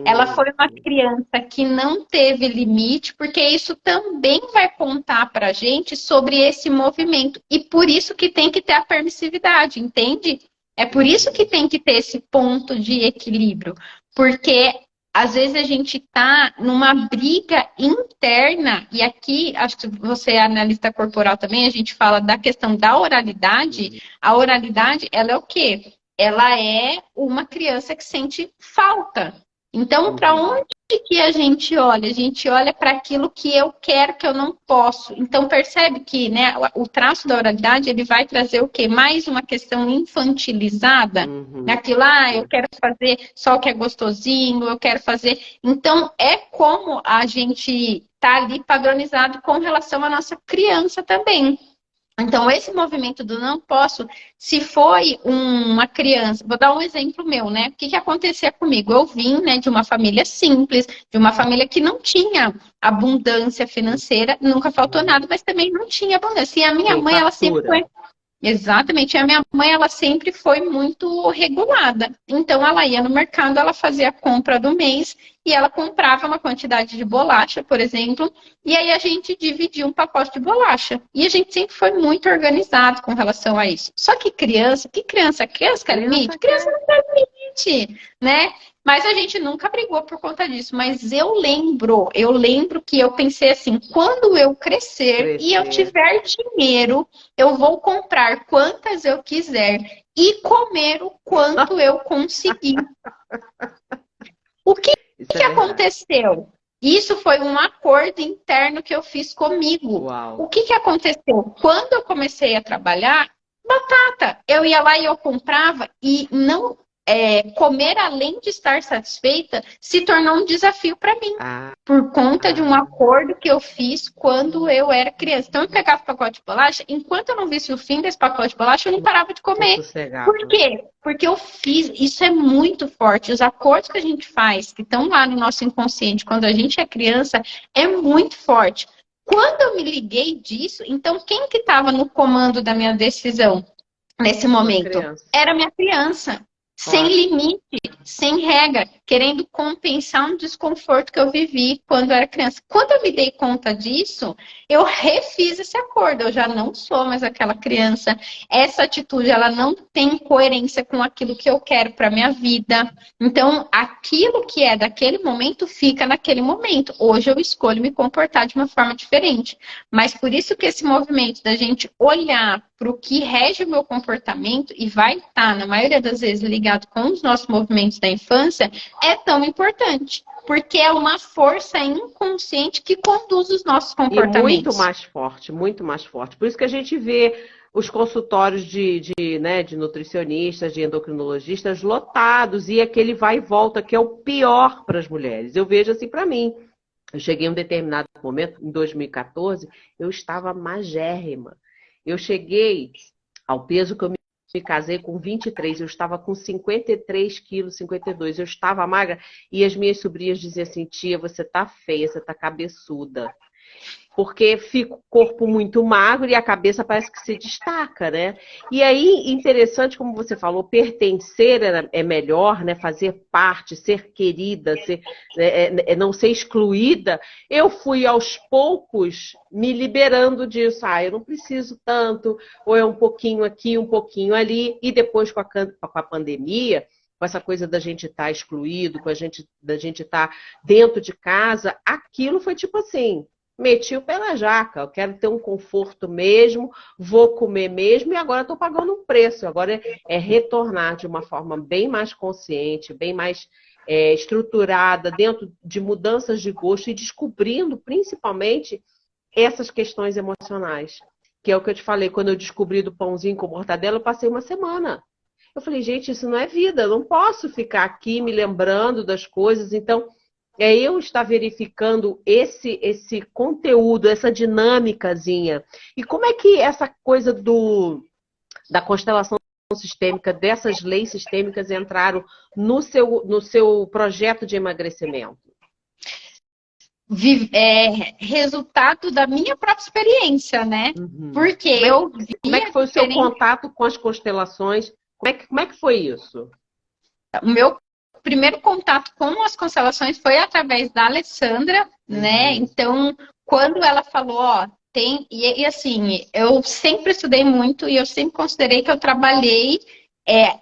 ela
Hum.
foi uma criança que não teve limite, porque isso também vai contar para a gente sobre esse movimento. E por isso que tem que ter a permissividade, entende? É por isso que tem que ter esse ponto de equilíbrio. Porque às vezes a gente está numa briga interna, e aqui, acho que você é analista corporal também, a gente fala da questão da oralidade. A oralidade, ela é o quê? Ela é uma criança que sente falta. Então, para
Uhum.
onde que a gente olha? A gente olha para aquilo que eu quero, que eu não posso. Então, percebe que, né, o traço da oralidade, ele vai trazer o quê? Mais uma questão infantilizada.
Uhum.
Naquilo, eu quero fazer só o que é gostosinho, eu quero fazer. Então, é como a gente tá ali padronizado com relação à nossa criança também. Então, esse movimento do não posso, se foi uma criança, vou dar um exemplo meu, né? O que que acontecia comigo? Eu vim, né, de uma família simples, de uma família que não tinha abundância financeira, nunca faltou
Uhum.
nada, mas também não tinha abundância. E a minha
Tem
mãe, ela sempre
fartura.
foi. Exatamente, a minha mãe, ela sempre foi muito regulada. Então, ela ia no mercado, ela fazia a compra do mês e ela comprava uma quantidade de bolacha, por exemplo, e aí a gente dividia um pacote de bolacha. E a gente sempre foi muito organizado com relação a isso. Só que criança, criança quer limite? Criança não quer limite, né? Mas a gente nunca brigou por conta disso. Mas eu lembro que eu pensei assim, quando eu crescer e eu tiver dinheiro, eu vou comprar quantas eu quiser e comer o quanto eu conseguir. O que aconteceu? Isso foi um acordo interno que eu fiz comigo.
Uau.
O que aconteceu? Quando eu comecei a trabalhar, batata. Eu ia lá e eu comprava e não comer além de estar satisfeita se tornou um desafio para mim. Por conta de um acordo que eu fiz quando eu era criança. Então eu pegava o pacote de bolacha, enquanto eu não visse o fim desse pacote de bolacha, eu não parava de comer. Por quê? Porque eu fiz, isso é muito forte. Os acordos que a gente faz, que estão lá no nosso inconsciente, quando a gente é criança, é muito forte. Quando eu me liguei disso, então quem que estava no comando da minha decisão nesse momento? Era minha criança. Sem limite, sem regra, querendo compensar um desconforto que eu vivi quando eu era criança. Quando eu me dei conta disso, eu refiz esse acordo. Eu já não sou mais aquela criança. Essa atitude, ela não tem coerência com aquilo que eu quero para minha vida. Então, aquilo que é daquele momento, fica naquele momento. Hoje eu escolho me comportar de uma forma diferente. Mas por isso que esse movimento da gente olhar para o que rege o meu comportamento e vai estar, na maioria das vezes, ligado com os nossos movimentos da infância, é tão importante. Porque é uma força inconsciente que conduz os nossos comportamentos.
E muito mais forte, muito mais forte. Por isso que a gente vê os consultórios de nutricionistas, de endocrinologistas lotados, e aquele vai e volta, que é o pior para as mulheres. Eu vejo assim para mim. Eu cheguei em um determinado momento, em 2014, eu estava magérrima. Eu cheguei ao peso que eu me casei com 23, eu estava com 53 quilos, 52, eu estava magra, e as minhas sobrinhas diziam assim, tia, você tá feia, você tá cabeçuda. Porque fica o corpo muito magro e a cabeça parece que se destaca, né? E aí, interessante, como você falou, pertencer é melhor, né? Fazer parte, ser querida, não ser excluída. Eu fui, aos poucos, me liberando disso. Eu não preciso tanto, ou é um pouquinho aqui, um pouquinho ali. E depois, com a pandemia, com essa coisa da gente estar excluído, da gente estar dentro de casa, aquilo foi tipo assim... Meti o pé na jaca, eu quero ter um conforto mesmo, vou comer mesmo e agora estou pagando um preço. Agora é retornar de uma forma bem mais consciente, bem mais estruturada, dentro de mudanças de gosto e descobrindo principalmente essas questões emocionais. Que é o que eu te falei, quando eu descobri do pãozinho com mortadela, eu passei uma semana. Eu falei, gente, isso não é vida, eu não posso ficar aqui me lembrando das coisas, então... eu estar verificando esse conteúdo, essa dinâmicazinha. E como é que essa coisa da constelação sistêmica, dessas leis sistêmicas entraram no seu projeto de emagrecimento?
Resultado da minha própria experiência, né?
Uhum.
Porque
como é que foi o seu contato com as constelações? Como é que foi isso?
O meu primeiro contato com as constelações foi através da Alessandra, né? Então, quando ela falou, e assim, eu sempre estudei muito e eu sempre considerei que eu trabalhei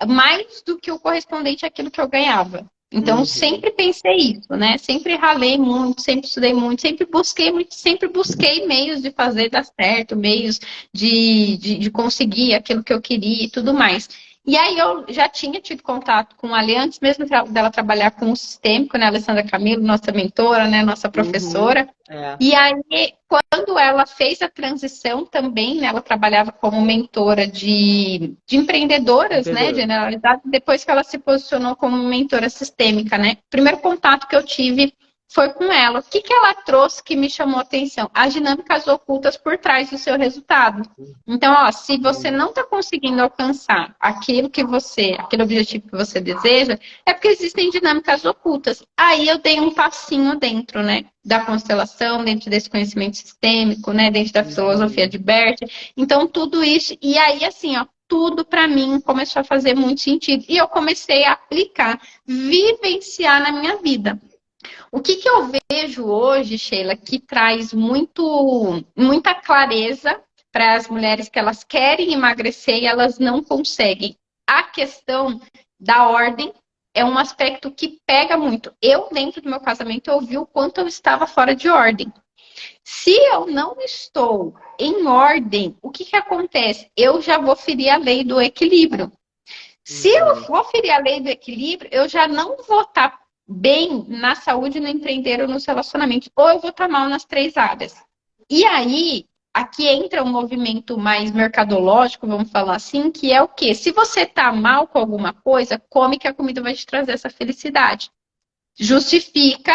mais do que o correspondente àquilo que eu ganhava. Então, sempre pensei isso, né? Sempre ralei muito, sempre estudei muito, sempre busquei meios de fazer dar certo, meios de conseguir aquilo que eu queria e tudo mais. E aí eu já tinha tido contato com a Ali, antes mesmo dela trabalhar com o sistêmico, né? A Alessandra Camilo, nossa mentora, né? Nossa professora. E aí, quando ela fez a transição também, né? Ela trabalhava como mentora de empreendedoras, né? Generalidade, depois que ela se posicionou como mentora sistêmica, né? O primeiro contato que eu tive foi com ela. O que ela trouxe que me chamou a atenção? As dinâmicas ocultas por trás do seu resultado. Então, se você não está conseguindo alcançar aquele objetivo que você deseja, é porque existem dinâmicas ocultas. Aí eu dei um passinho dentro, né? Da constelação, dentro desse conhecimento sistêmico, né? Dentro da filosofia de Bert. Então, tudo isso. E aí, assim, tudo para mim começou a fazer muito sentido. E eu comecei a aplicar, vivenciar na minha vida. O que que eu vejo hoje, Sheila, que traz muita clareza para as mulheres que elas querem emagrecer e elas não conseguem? A questão da ordem é um aspecto que pega muito. Eu, dentro do meu casamento, eu vi o quanto eu estava fora de ordem. Se eu não estou em ordem, o que que acontece? Eu já vou ferir a lei do equilíbrio. Se eu for ferir a lei do equilíbrio, eu já não vou estar bem na saúde, no empreender ou nos relacionamentos. Ou eu vou estar mal nas três áreas. E aí, aqui entra um movimento mais mercadológico, vamos falar assim, que é o quê? Se você está mal com alguma coisa, come que a comida vai te trazer essa felicidade. Justifica,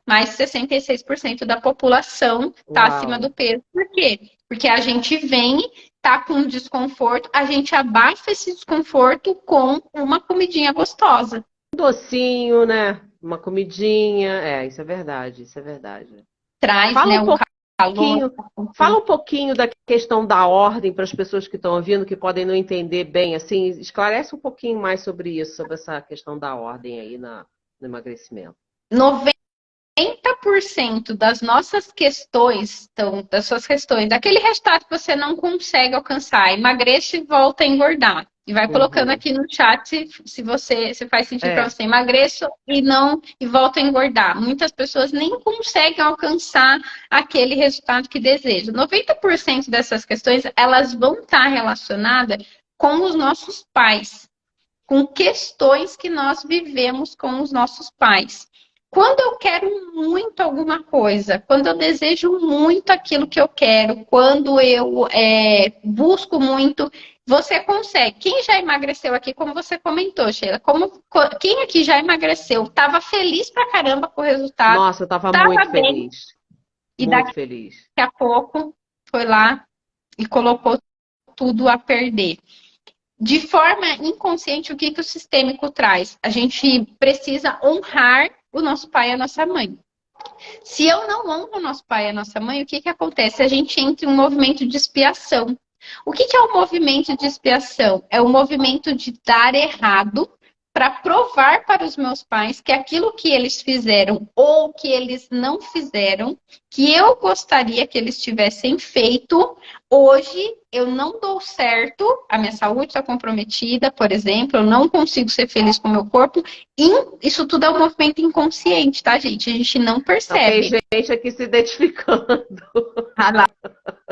mais 66% da população está acima do peso. Por quê? Porque a gente vem, tá com desconforto, a gente abafa esse desconforto com uma comidinha gostosa.
Um docinho, né? Uma comidinha. Isso é verdade, isso é verdade.
Traz,
Fala
né,
um
um calor.
Fala um pouquinho da questão da ordem para as pessoas que estão ouvindo, que podem não entender bem, assim, esclarece um pouquinho mais sobre isso, sobre essa questão da ordem aí no emagrecimento.
90% das nossas questões, então, das suas questões, daquele resultado que você não consegue alcançar, emagreça e volta a engordar. E vai colocando aqui no chat se faz sentido para você. Emagreço e volto a engordar. Muitas pessoas nem conseguem alcançar aquele resultado que desejam. 90% dessas questões, elas vão estar relacionadas com os nossos pais, com questões que nós vivemos com os nossos pais. Quando eu quero muito alguma coisa, quando eu desejo muito aquilo que eu quero, quando eu busco muito, você consegue. Quem já emagreceu aqui, como você comentou, Sheila, quem aqui já emagreceu, estava feliz pra caramba com o resultado.
Nossa, eu estava muito feliz.
E daqui a pouco foi lá e colocou tudo a perder. De forma inconsciente, o que o sistêmico traz? A gente precisa honrar o nosso pai e a nossa mãe. Se eu não honro o nosso pai e a nossa mãe, o que acontece? A gente entra em um movimento de expiação. O que é o movimento de expiação? É o movimento de dar errado para provar para os meus pais que aquilo que eles fizeram ou que eles não fizeram, que eu gostaria que eles tivessem feito, hoje eu não dou certo, a minha saúde está comprometida, por exemplo, eu não consigo ser feliz com o meu corpo. Isso tudo é um movimento inconsciente, tá, gente? A gente não percebe.
Tem gente aqui se identificando.
Ah lá,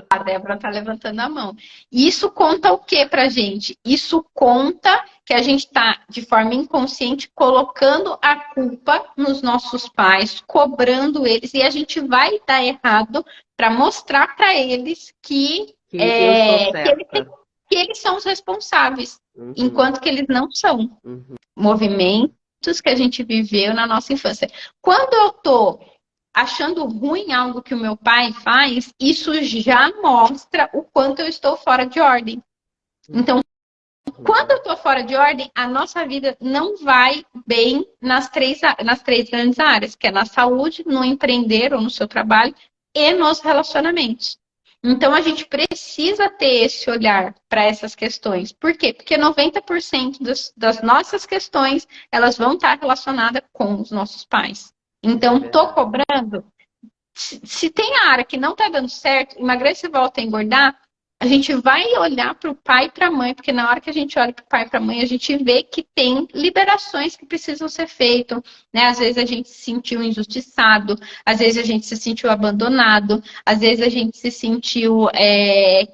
a Débora está levantando a mão. Isso conta o que pra gente? Isso conta que a gente está, de forma inconsciente, colocando a culpa nos nossos pais, cobrando eles, e a gente vai dar errado para mostrar para eles que eles são os responsáveis, enquanto que eles não são. Movimentos que a gente viveu na nossa infância. Quando eu tô achando ruim algo que o meu pai faz, isso já mostra o quanto eu estou fora de ordem. Então, quando eu estou fora de ordem, a nossa vida não vai bem nas três grandes áreas, que é na saúde, no empreender ou no seu trabalho e nos relacionamentos. Então, a gente precisa ter esse olhar para essas questões. Por quê? Porque 90% das nossas questões, elas vão estar relacionadas com os nossos pais. Então, tô cobrando. Se tem a área que não tá dando certo, emagrece e volta a engordar, a gente vai olhar para o pai e para a mãe, porque na hora que a gente olha para o pai e para a mãe, a gente vê que tem liberações que precisam ser feitas, né? Às vezes a gente se sentiu injustiçado, às vezes a gente se sentiu abandonado, às vezes a gente se sentiu e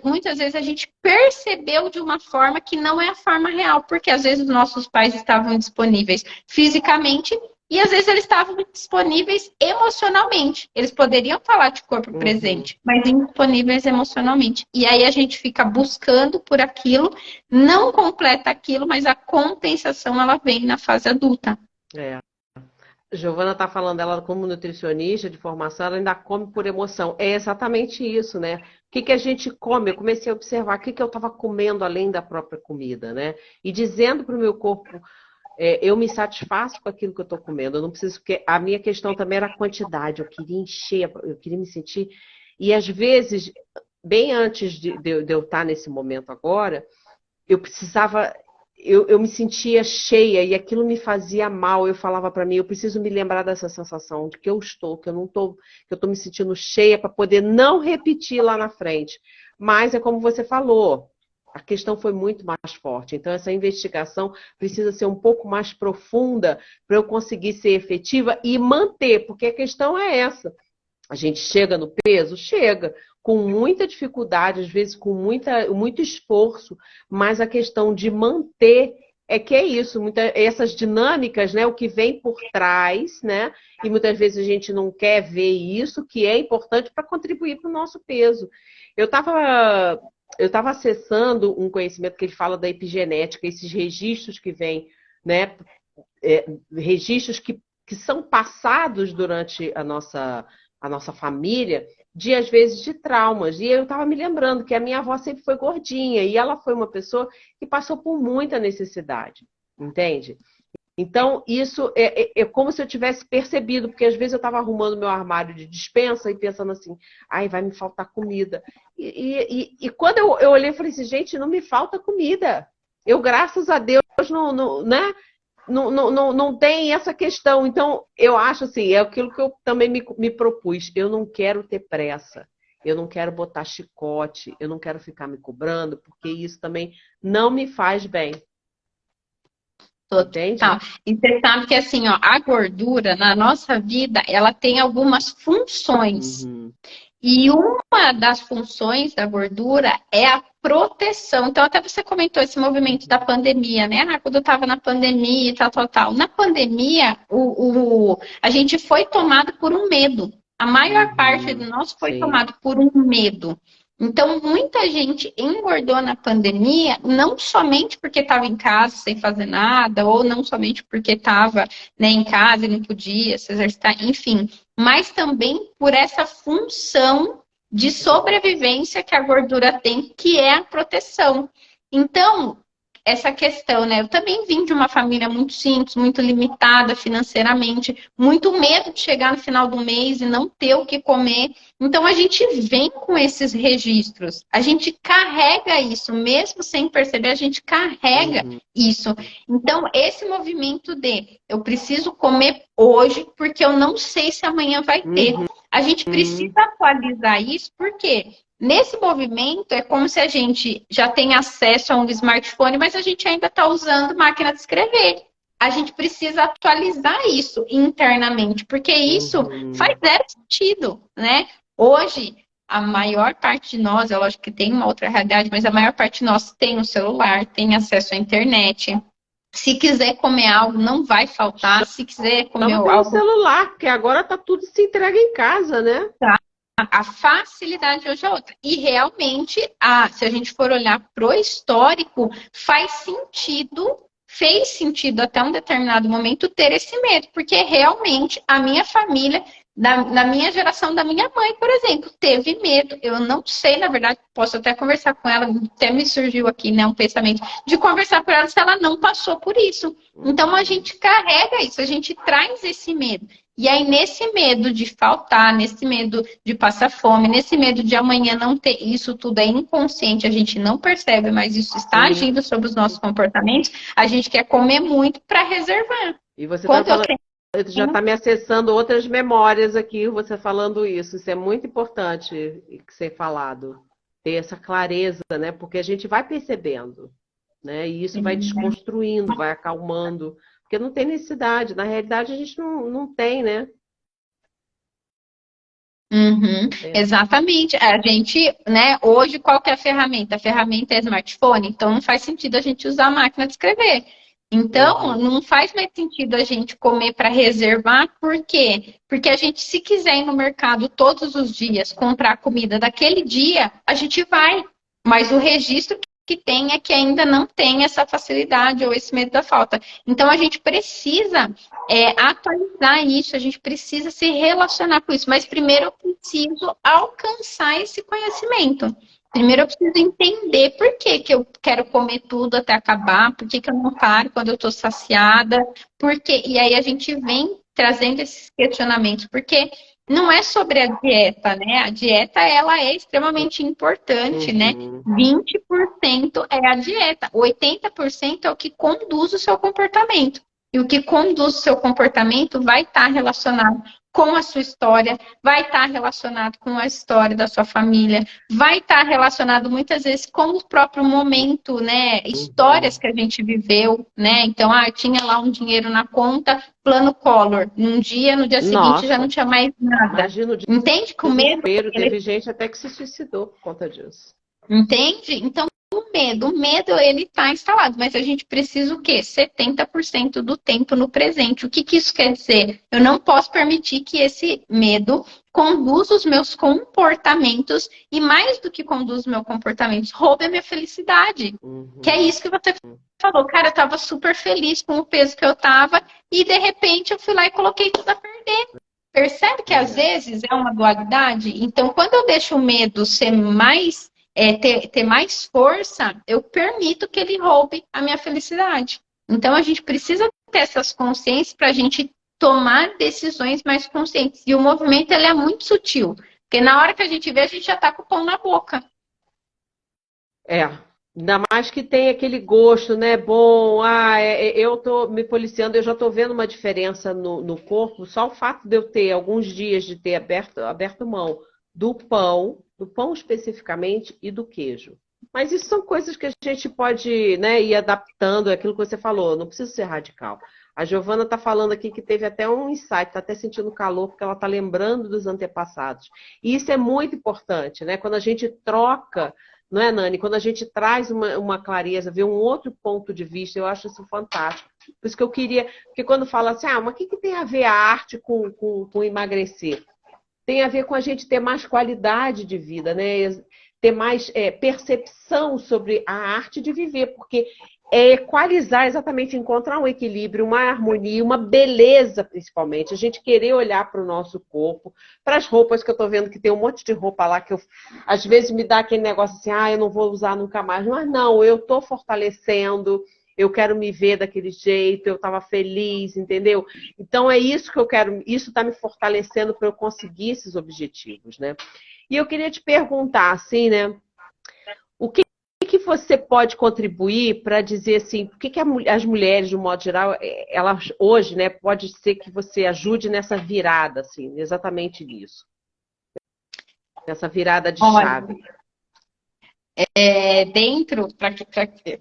muitas vezes a gente percebeu de uma forma que não é a forma real, porque às vezes os nossos pais estavam disponíveis fisicamente e às vezes eles estavam disponíveis emocionalmente. Eles poderiam falar de corpo presente, mas indisponíveis emocionalmente. E aí a gente fica buscando por aquilo, não completa aquilo, mas a compensação ela vem na fase adulta.
Giovana está falando, ela como nutricionista de formação, ela ainda come por emoção. É exatamente isso, né? O que a gente come? Eu comecei a observar o que eu estava comendo além da própria comida, né? E dizendo para o meu corpo, eu me satisfaço com aquilo que eu estou comendo. Eu não preciso, porque a minha questão também era a quantidade. Eu queria encher, eu queria me sentir. E às vezes, bem antes de eu estar nesse momento agora, eu precisava eu me sentia cheia e aquilo me fazia mal. Eu falava para mim, eu preciso me lembrar dessa sensação de que eu estou, que eu não estou, que eu estou me sentindo cheia para poder não repetir lá na frente. Mas é como você falou, a questão foi muito mais forte. Então, essa investigação precisa ser um pouco mais profunda para eu conseguir ser efetiva e manter, porque a questão é essa. A gente chega no peso? Chega, com muita dificuldade, às vezes com muito esforço, mas a questão de manter é que é isso, essas dinâmicas, né, o que vem por trás, né, e muitas vezes a gente não quer ver isso, que é importante para contribuir para o nosso peso. Eu estava acessando um conhecimento que ele fala da epigenética, esses registros que vêm, né, registros que são passados durante a nossa família, às vezes de traumas. E eu estava me lembrando que a minha avó sempre foi gordinha e ela foi uma pessoa que passou por muita necessidade, entende? Então, isso é como se eu tivesse percebido, porque às vezes eu estava arrumando meu armário de despensa e pensando assim, ai, vai me faltar comida. E quando eu olhei, eu falei assim, gente, não me falta comida. Eu, graças a Deus, né? Não tem essa questão. Então, eu acho assim, é aquilo que eu também me propus. Eu não quero ter pressa. Eu não quero botar chicote. Eu não quero ficar me cobrando, porque isso também não me faz bem. Entende?
Total. E você sabe que assim, ó, a gordura na nossa vida, ela tem algumas funções.
Uhum.
E uma das funções da gordura é a proteção. Então, até você comentou esse movimento da pandemia, né? Ah, quando eu estava na pandemia e tal. Na pandemia, a gente foi tomado por um medo. A maior parte de nós foi tomado por um medo. Então, muita gente engordou na pandemia, não somente porque estava em casa sem fazer nada, ou não somente porque estava, né, em casa e não podia se exercitar, enfim, mas também por essa função de sobrevivência que a gordura tem, que é a proteção. Então, essa questão, né? Eu também vim de uma família muito simples, muito limitada financeiramente, muito medo de chegar no final do mês e não ter o que comer. Então, a gente vem com esses registros, a gente carrega isso, mesmo sem perceber, a gente carrega isso. Então, esse movimento de eu preciso comer hoje, porque eu não sei se amanhã vai ter. A gente precisa atualizar isso, porque nesse movimento é como se a gente já tem acesso a um smartphone, mas a gente ainda está usando máquina de escrever. A gente precisa atualizar isso internamente, porque isso faz zero sentido, né? Hoje, a maior parte de nós, é lógico que tem uma outra realidade, mas a maior parte de nós tem um celular, tem acesso à internet. Se quiser comer algo, não vai faltar. Se quiser comer
algo...
Não tem
celular, porque agora tá tudo se entrega em casa, né?
Tá. A facilidade hoje é outra. E realmente, se a gente for olhar pro histórico, fez sentido até um determinado momento ter esse medo, porque realmente a minha família, na minha geração, da minha mãe, por exemplo, teve medo. Eu não sei, na verdade, posso até conversar com ela, até me surgiu aqui, né, um pensamento de conversar com ela se ela não passou por isso. Então a gente carrega isso, a gente traz esse medo. E aí, nesse medo de faltar, nesse medo de passar fome, nesse medo de amanhã não ter, isso tudo é inconsciente, a gente não percebe, mas isso está agindo sobre os nossos comportamentos, a gente quer comer muito para reservar.
E você já está me acessando outras memórias aqui, você falando isso. Isso é muito importante que ser falado. Ter essa clareza, né? Porque a gente vai percebendo, né? E isso vai desconstruindo, vai acalmando. Porque não tem necessidade. Na realidade, a gente não tem, né?
Exatamente. A gente, né, hoje, qual que é a ferramenta? A ferramenta é smartphone, então não faz sentido a gente usar a máquina de escrever. Então, não faz mais sentido a gente comer para reservar, por quê? Porque a gente, se quiser ir no mercado todos os dias comprar comida daquele dia, a gente vai. Mas o registro que tem é que ainda não tem essa facilidade ou esse medo da falta. Então, a gente precisa atualizar isso, a gente precisa se relacionar com isso. Mas primeiro eu preciso alcançar esse conhecimento. Primeiro eu preciso entender por que eu quero comer tudo até acabar, por que eu não paro quando eu estou saciada, por quê? E aí a gente vem trazendo esses questionamentos, porque não é sobre a dieta, né? A dieta, ela é extremamente importante, né? 20 20% é a dieta. 80% é o que conduz o seu comportamento. E o que conduz o seu comportamento vai estar relacionado com a sua história, vai estar relacionado com a história da sua família, vai estar relacionado muitas vezes com o próprio momento, né? Histórias que a gente viveu, né? Então, eu tinha lá um dinheiro na conta, plano Collor. No dia seguinte já não tinha mais nada.
Imagina o
Entende? Com medo.
Teve gente até que se suicidou por conta disso.
Entende? Então, o medo ele está instalado, mas a gente precisa o quê? 70% do tempo no presente. O que isso quer dizer? Eu não posso permitir que esse medo conduza os meus comportamentos e mais do que conduz os meus comportamentos, roube a minha felicidade. Que é isso que você falou. Cara, eu estava super feliz com o peso que eu estava e de repente eu fui lá e coloquei tudo a perder. Percebe que às vezes é uma dualidade? Então, quando eu deixo o medo ser mais ter mais força, eu permito que ele roube a minha felicidade. Então, a gente precisa ter essas consciências para a gente tomar decisões mais conscientes. E o movimento ele é muito sutil, porque na hora que a gente vê, a gente já está com o pão na boca.
Ainda mais que tem aquele gosto, né? Bom, eu tô me policiando, eu já tô vendo uma diferença no corpo, só o fato de eu ter alguns dias de ter aberto mão do pão especificamente e do queijo. Mas isso são coisas que a gente pode, né, ir adaptando, é aquilo que você falou, não precisa ser radical. A Giovana está falando aqui que teve até um insight, está até sentindo calor, porque ela está lembrando dos antepassados. E isso é muito importante, né? Quando a gente troca, não é, Nani? Quando a gente traz uma clareza, vê um outro ponto de vista, eu acho isso fantástico. Por isso que eu queria, porque quando fala assim, mas o que tem a ver a arte com emagrecer? Tem a ver com a gente ter mais qualidade de vida, né? Ter mais percepção sobre a arte de viver, porque é equalizar, exatamente, encontrar um equilíbrio, uma harmonia, uma beleza, principalmente. A gente querer olhar para o nosso corpo, para as roupas que eu estou vendo, que tem um monte de roupa lá, que às vezes me dá aquele negócio assim, eu não vou usar nunca mais. Mas não, eu estou fortalecendo, eu quero me ver daquele jeito, eu estava feliz, entendeu? Então é isso que eu quero, isso está me fortalecendo para eu conseguir esses objetivos, né? E eu queria te perguntar, assim, né? O que você pode contribuir para dizer assim, por que as mulheres, de um modo geral, elas hoje, né, pode ser que você ajude nessa virada, assim, exatamente nisso? Nessa virada de chave.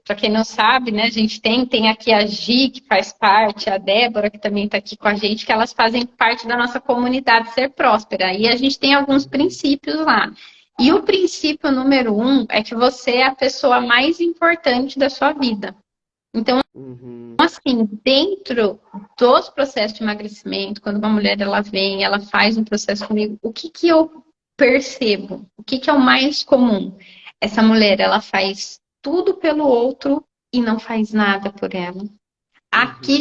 Para quem não sabe, né, a gente tem aqui a Gi, que faz parte, a Débora, que também está aqui com a gente, que elas fazem parte da nossa comunidade Ser Próspera. E a gente tem alguns princípios lá. E o princípio número 1 é que você é a pessoa mais importante da sua vida. Então, assim, dentro dos processos de emagrecimento, quando uma mulher ela vem, ela faz um processo comigo, o que eu percebo? O que é o mais comum? Essa mulher, ela faz tudo pelo outro e não faz nada por ela. Aqui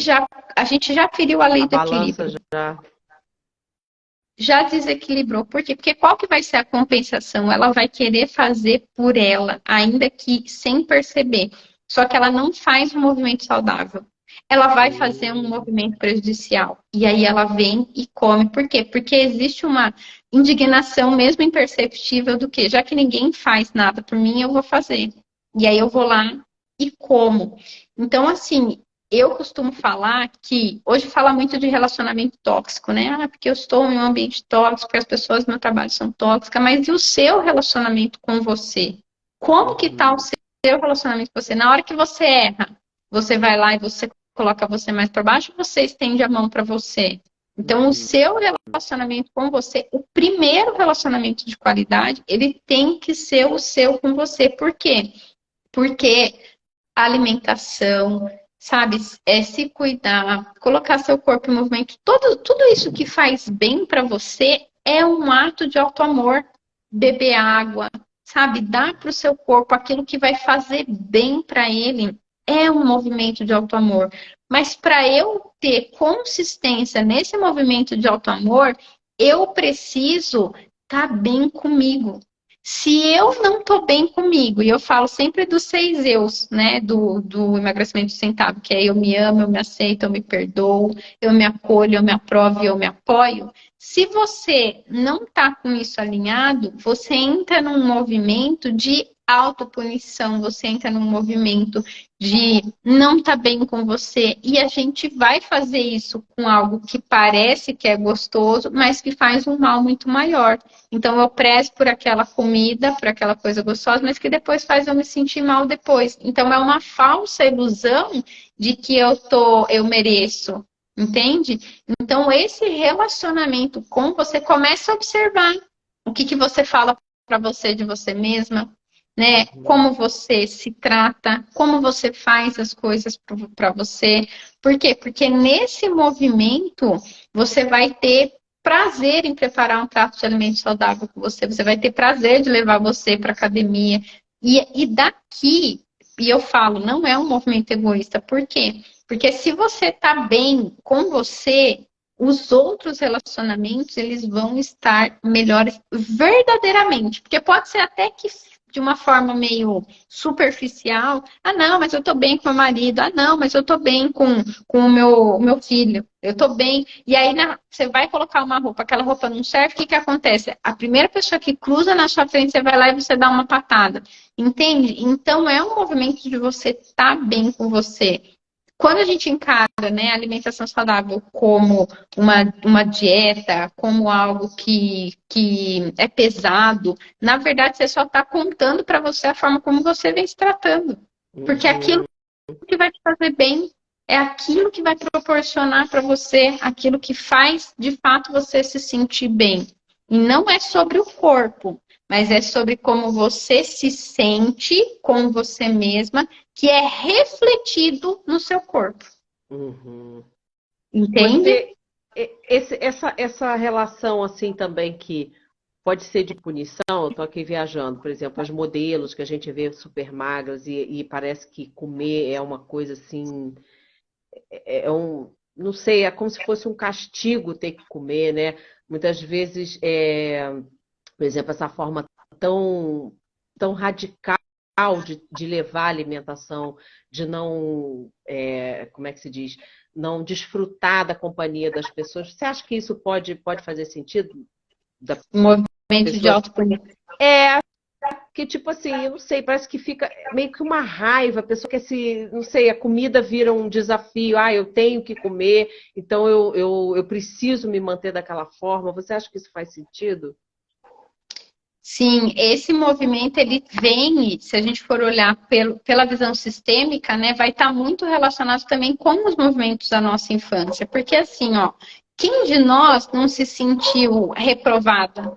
a gente já feriu a lei do equilíbrio. Já desequilibrou. Por quê? Porque qual que vai ser a compensação? Ela vai querer fazer por ela, ainda que sem perceber. Só que ela não faz um movimento saudável. Ela vai fazer um movimento prejudicial. E aí ela vem e come. Por quê? Porque existe uma indignação, mesmo imperceptível, do que já que ninguém faz nada por mim, eu vou fazer. E aí eu vou lá e como. Então, assim, eu costumo falar que hoje fala muito de relacionamento tóxico, né? Porque eu estou em um ambiente tóxico, porque as pessoas do meu trabalho são tóxicas, mas e o seu relacionamento com você? Como que está o seu relacionamento com você? Na hora que você erra, você vai lá e você coloca você mais para baixo, você estende a mão para você. Então, o seu relacionamento com você, o primeiro relacionamento de qualidade, ele tem que ser o seu com você. Por quê? Porque a alimentação, sabe, se cuidar, colocar seu corpo em movimento, tudo isso que faz bem para você é um ato de autoamor. Beber água, sabe, dar para o seu corpo aquilo que vai fazer bem para ele é um movimento de autoamor. Mas para eu ter consistência nesse movimento de autoamor, eu preciso estar bem comigo. Se eu não estou bem comigo, e eu falo sempre dos 6 eus, né, do emagrecimento sustentável, que é eu me amo, eu me aceito, eu me perdoo, eu me acolho, eu me aprovo e eu me apoio. Se você não está com isso alinhado, você entra num movimento de autopunição, você entra num movimento de não tá bem com você, e a gente vai fazer isso com algo que parece que é gostoso, mas que faz um mal muito maior. Então eu prezo por aquela comida, por aquela coisa gostosa, mas que depois faz eu me sentir mal depois. Então é uma falsa ilusão de que eu mereço, entende? Então esse relacionamento com você, começa a observar o que você fala para você de você mesma, né? Como você se trata, como você faz as coisas para você. Por quê? Porque nesse movimento você vai ter prazer em preparar um prato de alimento saudável com você, você vai ter prazer de levar você para academia. E daqui, e eu falo, não é um movimento egoísta. Por quê? Porque se você está bem com você, os outros relacionamentos, eles vão estar melhores verdadeiramente. Porque pode ser até que de uma forma meio superficial. Ah, não, mas eu tô bem com meu marido. Ah, não, mas eu tô bem com o meu filho. Eu tô bem. E aí você vai colocar uma roupa, aquela roupa não serve, o que acontece? A primeira pessoa que cruza na sua frente, você vai lá e você dá uma patada. Entende? Então é um movimento de você estar bem com você. Quando a gente encara, né, a alimentação saudável como uma dieta, como algo que é pesado, na verdade você só está contando para você a forma como você vem se tratando. Porque aquilo que vai te fazer bem é aquilo que vai proporcionar para você aquilo que faz, de fato, você se sentir bem. E não é sobre o corpo, mas é sobre como você se sente com você mesma, que é refletido no seu corpo. Entende?
Essa relação assim também que pode ser de punição, eu tô aqui viajando, por exemplo, as modelos que a gente vê super magras e parece que comer é uma coisa assim, não sei, é como se fosse um castigo ter que comer, né? Muitas vezes, por exemplo, essa forma tão radical de levar a alimentação, de não, como é que se diz, não desfrutar da companhia das pessoas. Você acha que isso pode fazer sentido?
Um movimento de autopunição.
Que tipo assim, eu não sei, parece que fica meio que uma raiva, a pessoa quer não sei, a comida vira um desafio, eu tenho que comer, então eu preciso me manter daquela forma. Você acha que isso faz sentido?
Sim, esse movimento, ele vem, se a gente for olhar pela visão sistêmica, né, vai estar muito relacionado também com os movimentos da nossa infância. Porque assim, ó, quem de nós não se sentiu reprovada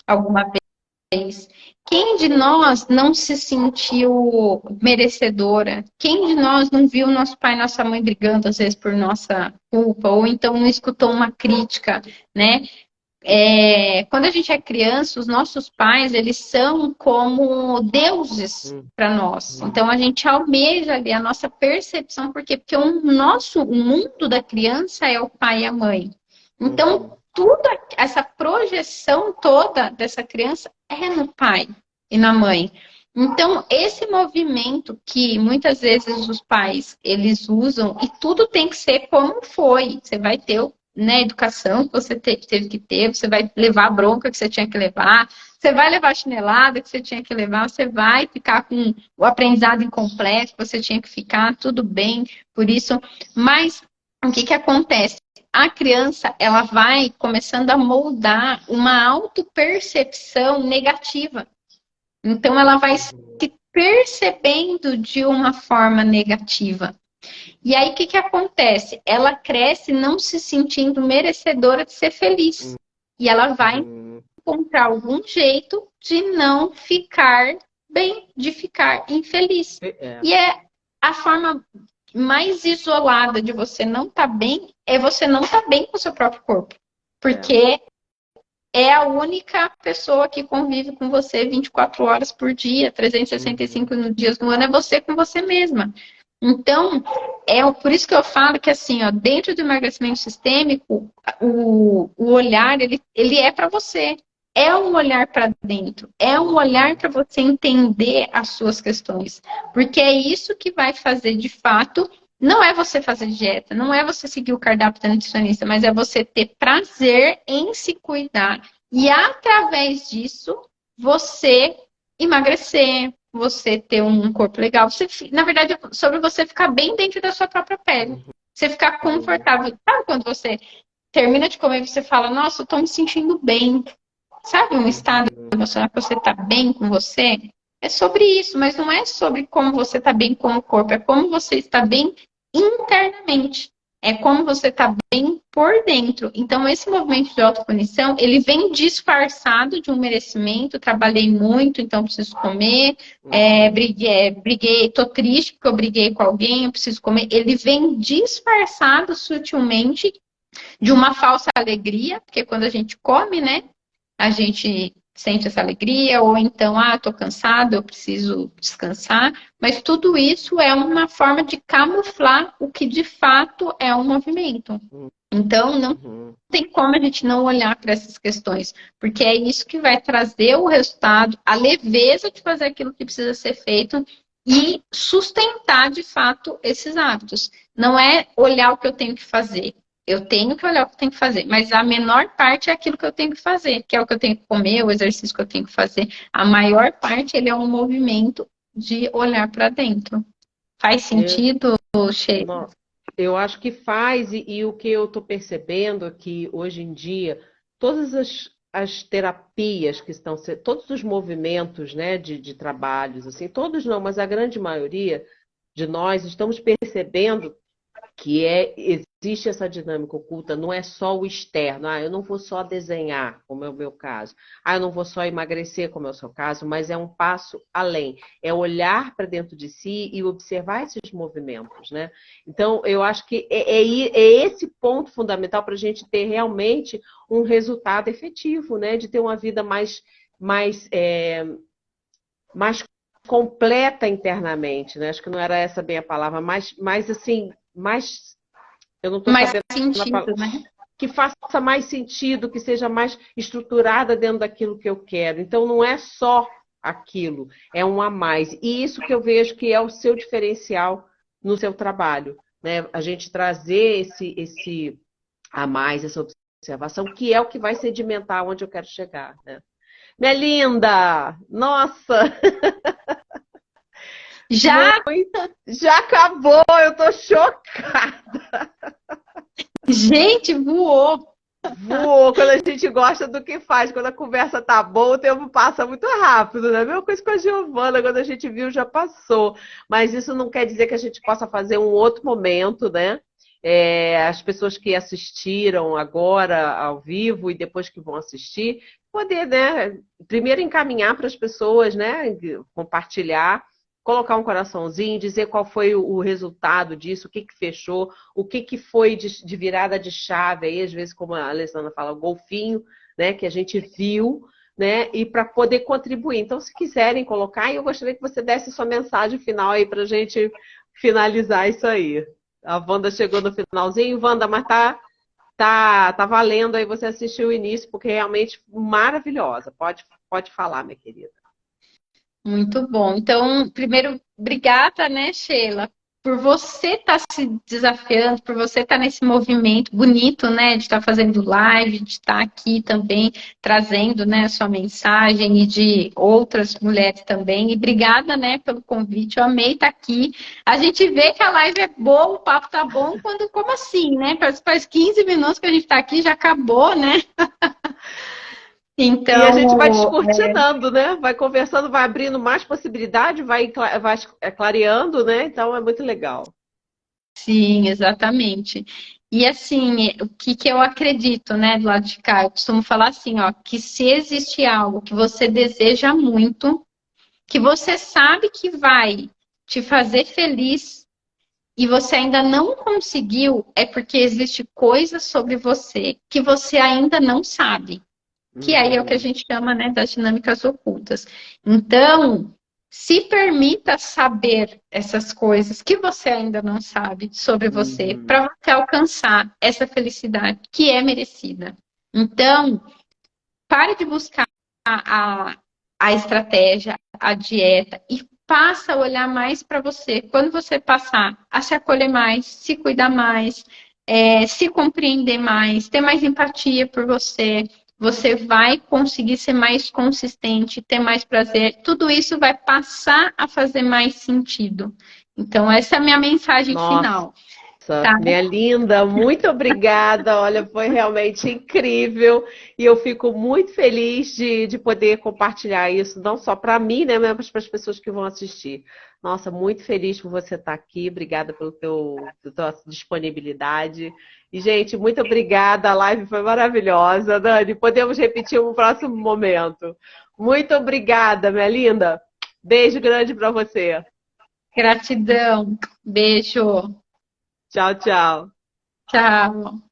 alguma vez? Quem de nós não se sentiu merecedora? Quem de nós não viu nosso pai e nossa mãe brigando, às vezes, por nossa culpa? Ou então não escutou uma crítica, né? Quando a gente é criança, os nossos pais, eles são como deuses para nós. Então, a gente almeja ali a nossa percepção. Por quê? Porque o mundo da criança é o pai e a mãe. Então, essa projeção toda dessa criança é no pai e na mãe. Então, esse movimento que muitas vezes os pais, eles usam, e tudo tem que ser como foi. Você vai ter né, educação que você teve que ter, você vai levar a bronca que você tinha que levar, você vai levar a chinelada que você tinha que levar, você vai ficar com o aprendizado incompleto que você tinha que ficar, tudo bem por isso. Mas o que acontece? A criança, ela vai começando a moldar uma autopercepção negativa. Então, ela vai se percebendo de uma forma negativa. E aí, o que acontece? Ela cresce não se sentindo merecedora de ser feliz. E ela vai encontrar algum jeito de não ficar bem, de ficar infeliz. E a forma mais isolada de você não estar bem é você não estar bem com o seu próprio corpo. Porque é a única pessoa que convive com você 24 horas por dia, 365 dias no ano, é você com você mesma. Então, por isso que eu falo que assim, ó, dentro do emagrecimento sistêmico, o olhar, ele é para você. É um olhar para dentro. É um olhar para você entender as suas questões. Porque é isso que vai fazer, de fato, não é você fazer dieta, não é você seguir o cardápio da nutricionista, mas é você ter prazer em se cuidar. E através disso, você emagrecer, você ter um corpo legal. Na verdade, é sobre você ficar bem dentro da sua própria pele. Você ficar confortável. Sabe quando você termina de comer e você fala, nossa, eu tô me sentindo bem. Sabe um estado emocional que você tá bem com você? É sobre isso, mas não é sobre como você tá bem com o corpo, é como você está bem internamente. É como você está bem por dentro. Então, esse movimento de autopunição, ele vem disfarçado de um merecimento. Trabalhei muito, então preciso comer. Briguei, tô triste porque eu briguei com alguém, eu preciso comer. Ele vem disfarçado sutilmente de uma falsa alegria, porque quando a gente come, né, a gente sente essa alegria, ou então, tô cansado, eu preciso descansar, mas tudo isso é uma forma de camuflar o que de fato é um movimento. Então, não tem como a gente não olhar para essas questões, porque é isso que vai trazer o resultado, a leveza de fazer aquilo que precisa ser feito e sustentar, de fato, esses hábitos. Não é olhar o que eu tenho que fazer. Eu tenho que olhar o que eu tenho que fazer, mas a menor parte é aquilo que eu tenho que fazer, que é o que eu tenho que comer, o exercício que eu tenho que fazer. A maior parte, ele é um movimento de olhar para dentro. Faz sentido, Sheila?
Eu acho que faz, e o que eu estou percebendo é que hoje em dia, todas as terapias que estão sendo, todos os movimentos, né, de trabalhos, assim, todos não, mas a grande maioria de nós estamos percebendo que existe essa dinâmica oculta, não é só o externo, eu não vou só desenhar, como é o meu caso, eu não vou só emagrecer, como é o seu caso, mas é um passo além, é olhar para dentro de si e observar esses movimentos, né? Então, eu acho que é esse ponto fundamental para a gente ter realmente um resultado efetivo, né? De ter uma vida mais completa internamente, né? Acho que não era essa bem a palavra, mais assim, eu não estou sabendo
sentido, né?
Que faça mais sentido, que seja mais estruturada dentro daquilo que eu quero. Então não é só aquilo, é um a mais. E isso que eu vejo que é o seu diferencial no seu trabalho, né? A gente trazer esse a mais, essa observação, que é o que vai sedimentar onde eu quero chegar, né? Minha linda! Nossa! Já acabou, eu tô chocada.
Gente, voou.
Voou, quando a gente gosta do que faz, quando a conversa tá boa, o tempo passa muito rápido, né? A mesma coisa com a Giovana, quando a gente viu, já passou. Mas isso não quer dizer que a gente possa fazer um outro momento, né? As pessoas que assistiram agora ao vivo e depois que vão assistir, poder, né? Primeiro encaminhar para as pessoas, né? Compartilhar. Colocar um coraçãozinho, dizer qual foi o resultado disso, o que fechou, o que foi de virada de chave, aí às vezes, como a Alessandra fala, o golfinho, né, que a gente viu, né, e para poder contribuir. Então, se quiserem colocar, eu gostaria que você desse sua mensagem final aí para a gente finalizar isso aí. A Wanda chegou no finalzinho. Wanda, mas tá valendo aí você assistir o início, porque é realmente maravilhosa. Pode falar, minha querida.
Muito bom. Então, primeiro, obrigada, né, Sheila, por você estar se desafiando, por você estar nesse movimento bonito, né, de estar fazendo live, de estar aqui também trazendo, né, a sua mensagem e de outras mulheres também. E obrigada, né, pelo convite. Eu amei estar aqui. A gente vê que a live é boa, o papo tá bom, como assim, né? Faz 15 minutos que a gente está aqui, já acabou, né? Então,
e a gente vai descortinando, né? Vai conversando, vai abrindo mais possibilidade, vai clareando, né? Então é muito legal.
Sim, exatamente. E assim, o que eu acredito, né, do lado de cá? Eu costumo falar assim, ó, que se existe algo que você deseja muito, que você sabe que vai te fazer feliz e você ainda não conseguiu, é porque existe coisa sobre você que você ainda não sabe. Que aí é o que a gente chama, né, das dinâmicas ocultas. Então, se permita saber essas coisas que você ainda não sabe sobre você, para você alcançar essa felicidade que é merecida. Então, pare de buscar a estratégia, a dieta e passa a olhar mais para você. Quando você passar a se acolher mais, se cuidar mais, se compreender mais, ter mais empatia por você, você vai conseguir ser mais consistente, ter mais prazer. Tudo isso vai passar a fazer mais sentido. Então, essa é a minha mensagem
Nossa,
final, tá?
minha linda, muito obrigada. Olha, foi realmente incrível e eu fico muito feliz de poder compartilhar isso, não só para mim, né, mas para as pessoas que vão assistir. Nossa, muito feliz por você estar aqui. Obrigada pela tua disponibilidade. E, gente, muito obrigada. A live foi maravilhosa. Dani, podemos repetir um próximo momento. Muito obrigada, minha linda. Beijo grande para você.
Gratidão. Beijo.
Tchau, tchau.
Tchau.